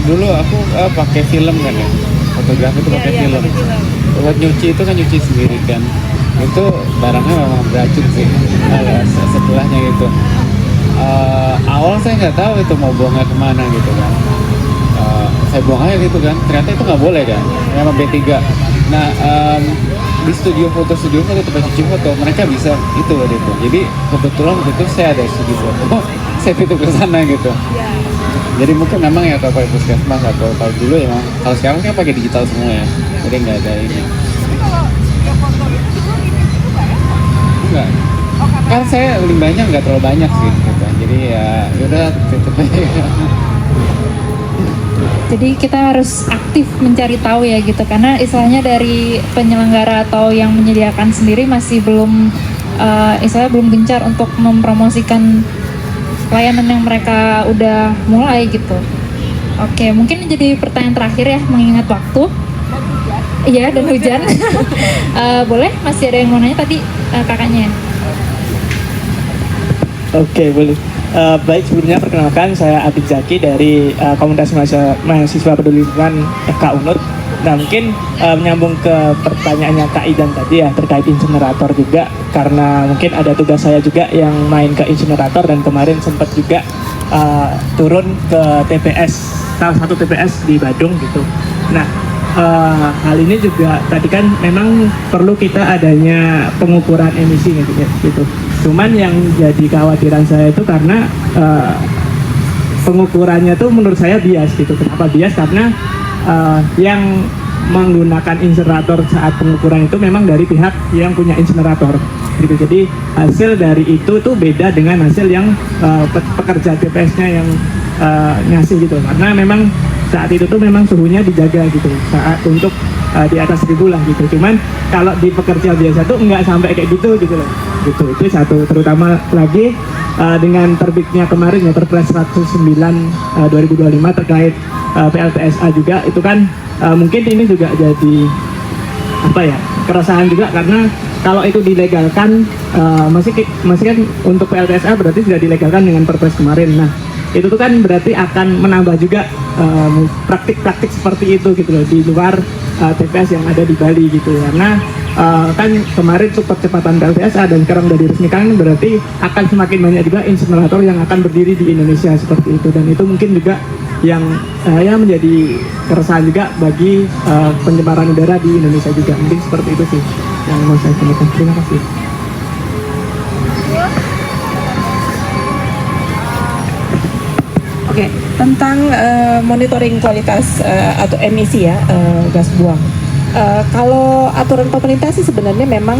C: Dulu aku pakai film kan ya, fotografi itu pakai film. Buat nyuci itu kan nyuci sendiri kan, itu barangnya memang beracun sih. Setelahnya gitu, awal saya nggak tahu itu mau buangnya kemana gitu kan. Saya buang aja gitu kan, ternyata itu nggak boleh kan, memang B3. Nah di studio foto tempat cuci foto mereka bisa itu waktu itu. Jadi kebetulan waktu itu saya ada studio foto, saya tutup ke sana gitu. Jadi mungkin memang ya kalau pakai puskesmas atau kalau dulu ya, kalau sekarang kan pakai digital semua ya, jadi nggak ada ini. Enggak, kan saya limbahnya nggak terlalu banyak sih gitu. Jadi ya udah tutup aja.
A: Jadi kita harus aktif mencari tahu ya gitu, karena istilahnya dari penyelenggara atau yang menyediakan sendiri masih belum istilahnya belum gencar untuk mempromosikan layanan yang mereka udah mulai gitu. Oke, mungkin jadi pertanyaan terakhir ya, mengingat waktu. Iya, dan hujan. Boleh, masih ada yang mau nanya tadi kakaknya.
I: Oke, boleh. Baik, sebelumnya perkenalkan saya Abid Zaki dari Komunitas Mahasiswa Peduli Lingkungan FK Unut. Nah mungkin menyambung ke pertanyaannya Kak Idan tadi ya terkait insinerator juga, karena mungkin ada tugas saya juga yang main ke insinerator dan kemarin sempat juga turun ke TPS, salah satu TPS di Badung gitu. Nah hal ini juga tadi kan memang perlu kita adanya pengukuran emisi gitu. Cuman yang jadi kekhawatiran saya itu karena pengukurannya tuh menurut saya bias gitu. Kenapa bias? Karena yang menggunakan insinerator saat pengukuran itu memang dari pihak yang punya insinerator gitu. Jadi hasil dari itu tuh beda dengan hasil yang pekerja TPS-nya yang ngasih gitu. Karena memang saat itu tuh memang suhunya dijaga gitu saat untuk di atas 1000 lah gitu. Cuman kalau di pekerja biasa tuh nggak sampai kayak gitu gitu loh. Gitu. Itu satu. Terutama lagi dengan terbitnya kemarin ya Perpres 109 2025 terkait PLTSA juga itu kan mungkin ini juga jadi apa ya keresahan juga, karena kalau itu dilegalkan masih kan untuk PLTSA berarti sudah dilegalkan dengan Perpres kemarin. Nah itu tuh kan berarti akan menambah juga praktik-praktik seperti itu gitu loh di luar TPS yang ada di Bali gitu, karena kan kemarin untuk percepatan PLTSA dan sekarang udah diresmikan berarti akan semakin banyak juga insinerator yang akan berdiri di Indonesia seperti itu, dan itu mungkin juga yang ya menjadi keresahan juga bagi pencemaran udara di Indonesia juga. Mungkin seperti itu sih yang mau saya sampaikan. Terima kasih.
B: Oke, tentang monitoring kualitas atau emisi ya gas buang. Kalau aturan pemerintah sih sebenarnya memang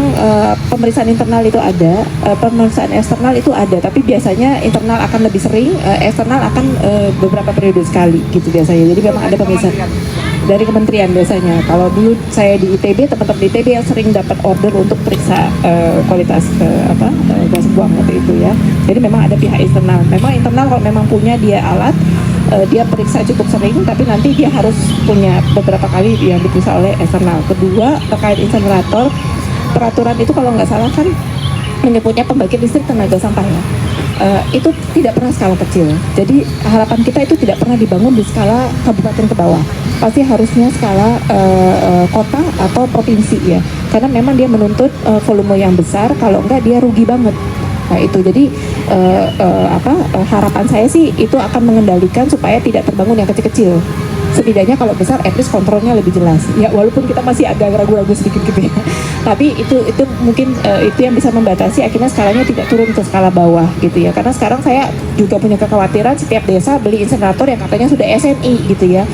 B: pemeriksaan internal itu ada, pemeriksaan eksternal itu ada, tapi biasanya internal akan lebih sering, eksternal akan beberapa periode sekali gitu biasanya. Jadi memang ada pemeriksaan dari kementerian biasanya. Kalau dulu saya di ITB, teman-teman di ITB yang sering dapat order untuk periksa kualitas gas buang waktu itu ya. Jadi memang ada pihak internal. Memang internal kalau memang punya dia alat, dia periksa cukup sering, tapi nanti dia harus punya beberapa kali yang diperiksa oleh eksternal. Kedua, terkait insinerator, peraturan itu kalau nggak salah kan menyebutnya pembangkit listrik tenaga sampah ya. Itu tidak pernah skala kecil. Jadi harapan kita itu tidak pernah dibangun di skala kabupaten ke bawah. Pasti harusnya skala kota atau provinsi ya. Karena memang dia menuntut volume yang besar, kalau enggak dia rugi banget. Nah itu jadi harapan saya sih itu akan mengendalikan supaya tidak terbangun yang kecil-kecil. Setidaknya kalau besar, at least kontrolnya lebih jelas. Ya walaupun kita masih agak ragu-ragu sedikit gitu ya. Tapi itu mungkin itu yang bisa membatasi akhirnya skalanya tidak turun ke skala bawah gitu ya. Karena sekarang saya juga punya kekhawatiran setiap desa beli insinerator yang katanya sudah SNI gitu ya.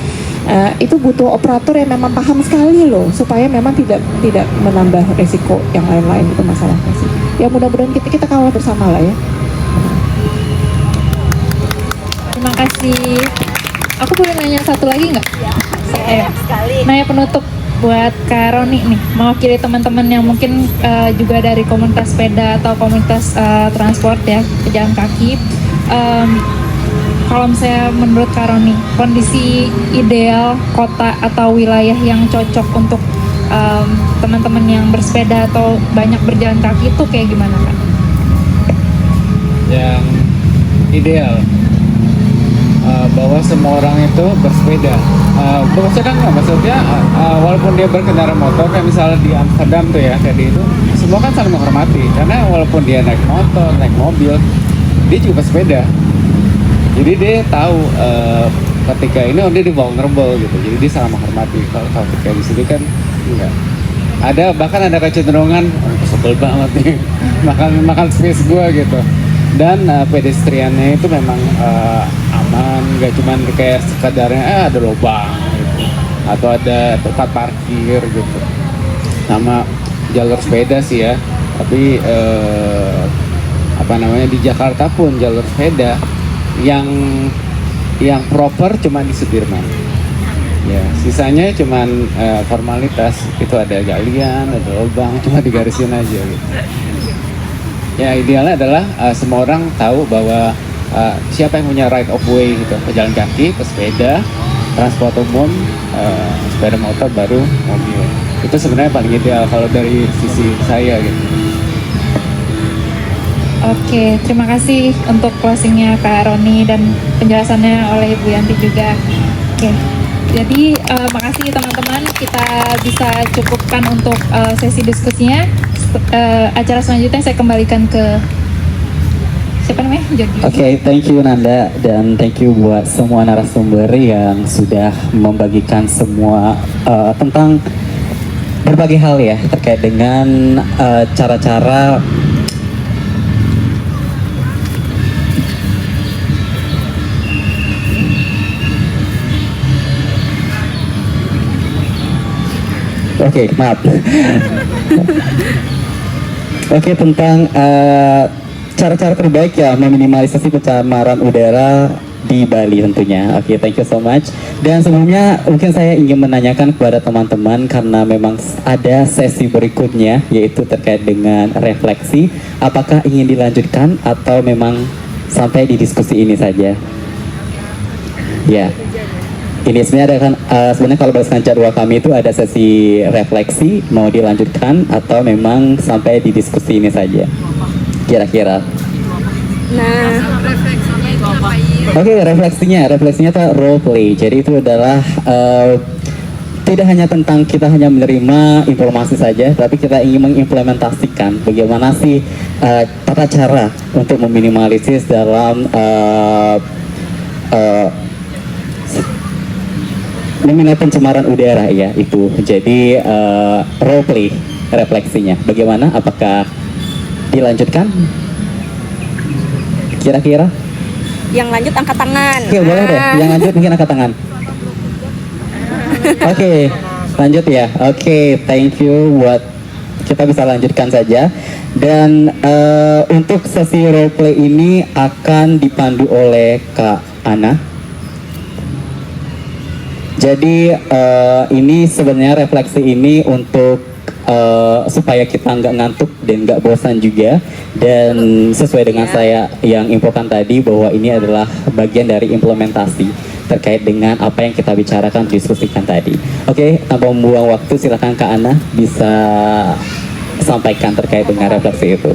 B: Itu butuh operator yang memang paham sekali loh supaya memang tidak menambah resiko yang lain-lain itu masalahnya sih. Ya mudah-mudahan kita kawal bersama lah ya.
A: Terima kasih. Aku boleh nanya satu lagi nggak?
H: Iya, sekali.
A: Nanya penutup buat Kak Roni nih, mewakili teman-teman yang mungkin juga dari komunitas sepeda atau komunitas transport ya, pejalan kaki. Kalau misalnya menurut Kak Roni, kondisi ideal kota atau wilayah yang cocok untuk teman-teman yang bersepeda atau banyak berjalan kaki itu kayak gimana Kak?
C: Yang ideal bahwa semua orang itu bersepeda. Maksudnya nggak, maksudnya walaupun dia berkendara motor, kayak misalnya di Amsterdam tuh ya, kayak di itu, semua kan saling menghormati. Karena walaupun dia naik motor, naik mobil, dia juga bersepeda. Jadi dia tahu ketika ini dia vulnerable gitu. Jadi dia saling menghormati. Kalau kayak di sini kan enggak. Bahkan ada kecenderungan, sebel banget nih, makan space gua gitu. Dan pedestriannya itu memang aman, nggak cuman kayak sekadarnya ada lubang gitu, atau ada tempat parkir gitu. Sama jalur sepeda sih ya, tapi di Jakarta pun jalur sepeda yang proper cuma di Sudirman. Ya, sisanya cuman formalitas, itu ada galian, ada lubang, cuma digarisin aja gitu. Ya idealnya adalah semua orang tahu bahwa siapa yang punya right of way gitu, pejalan kaki, pesepeda, transport umum, sepeda motor, baru mobil. Itu sebenarnya paling ideal kalau dari sisi saya gitu.
A: Oke, terima kasih untuk closingnya Kak Roni dan penjelasannya oleh Ibu Yanti juga. Oke, Jadi makasih teman-teman, kita bisa cukupkan untuk sesi diskusinya. Acara selanjutnya saya kembalikan ke siapa namanya? Jody.
J: Oke, thank you Nanda dan thank you buat semua narasumber yang sudah membagikan semua tentang berbagai hal ya terkait dengan cara-cara Oke, maaf. Oke, tentang cara-cara terbaik ya meminimalisasi pencemaran udara di Bali tentunya. Oke, thank you so much. Dan sebelumnya mungkin saya ingin menanyakan kepada teman-teman karena memang ada sesi berikutnya yaitu terkait dengan refleksi. Apakah ingin dilanjutkan atau memang sampai di diskusi ini saja? Ya. Ini sebenarnya ada kan sebenarnya kalau berdasarkan jadwal kami itu ada sesi refleksi, mau dilanjutkan atau memang sampai di diskusi ini saja kira-kira.
H: Nah,
J: Oke, refleksinya itu role play. Jadi itu adalah tidak hanya tentang kita hanya menerima informasi saja, tapi kita ingin mengimplementasikan bagaimana sih tata cara untuk meminimalisir dalam mengenai pencemaran udara ya itu. Jadi role play refleksinya bagaimana, apakah dilanjutkan kira-kira?
H: yang lanjut angkat tangan.
J: Oke, boleh deh, yang lanjut mungkin angkat tangan. Oke, lanjut ya. Oke, thank you buat kita bisa lanjutkan saja. Dan untuk sesi role play ini akan dipandu oleh Kak Ana. Jadi ini sebenarnya refleksi ini untuk supaya kita nggak ngantuk dan nggak bosan juga, dan sesuai dengan saya yang infokan tadi bahwa ini adalah bagian dari implementasi terkait dengan apa yang kita bicarakan, diskusikan tadi. Oke, tanpa membuang waktu silakan Kak Ana bisa sampaikan terkait dengan refleksi itu.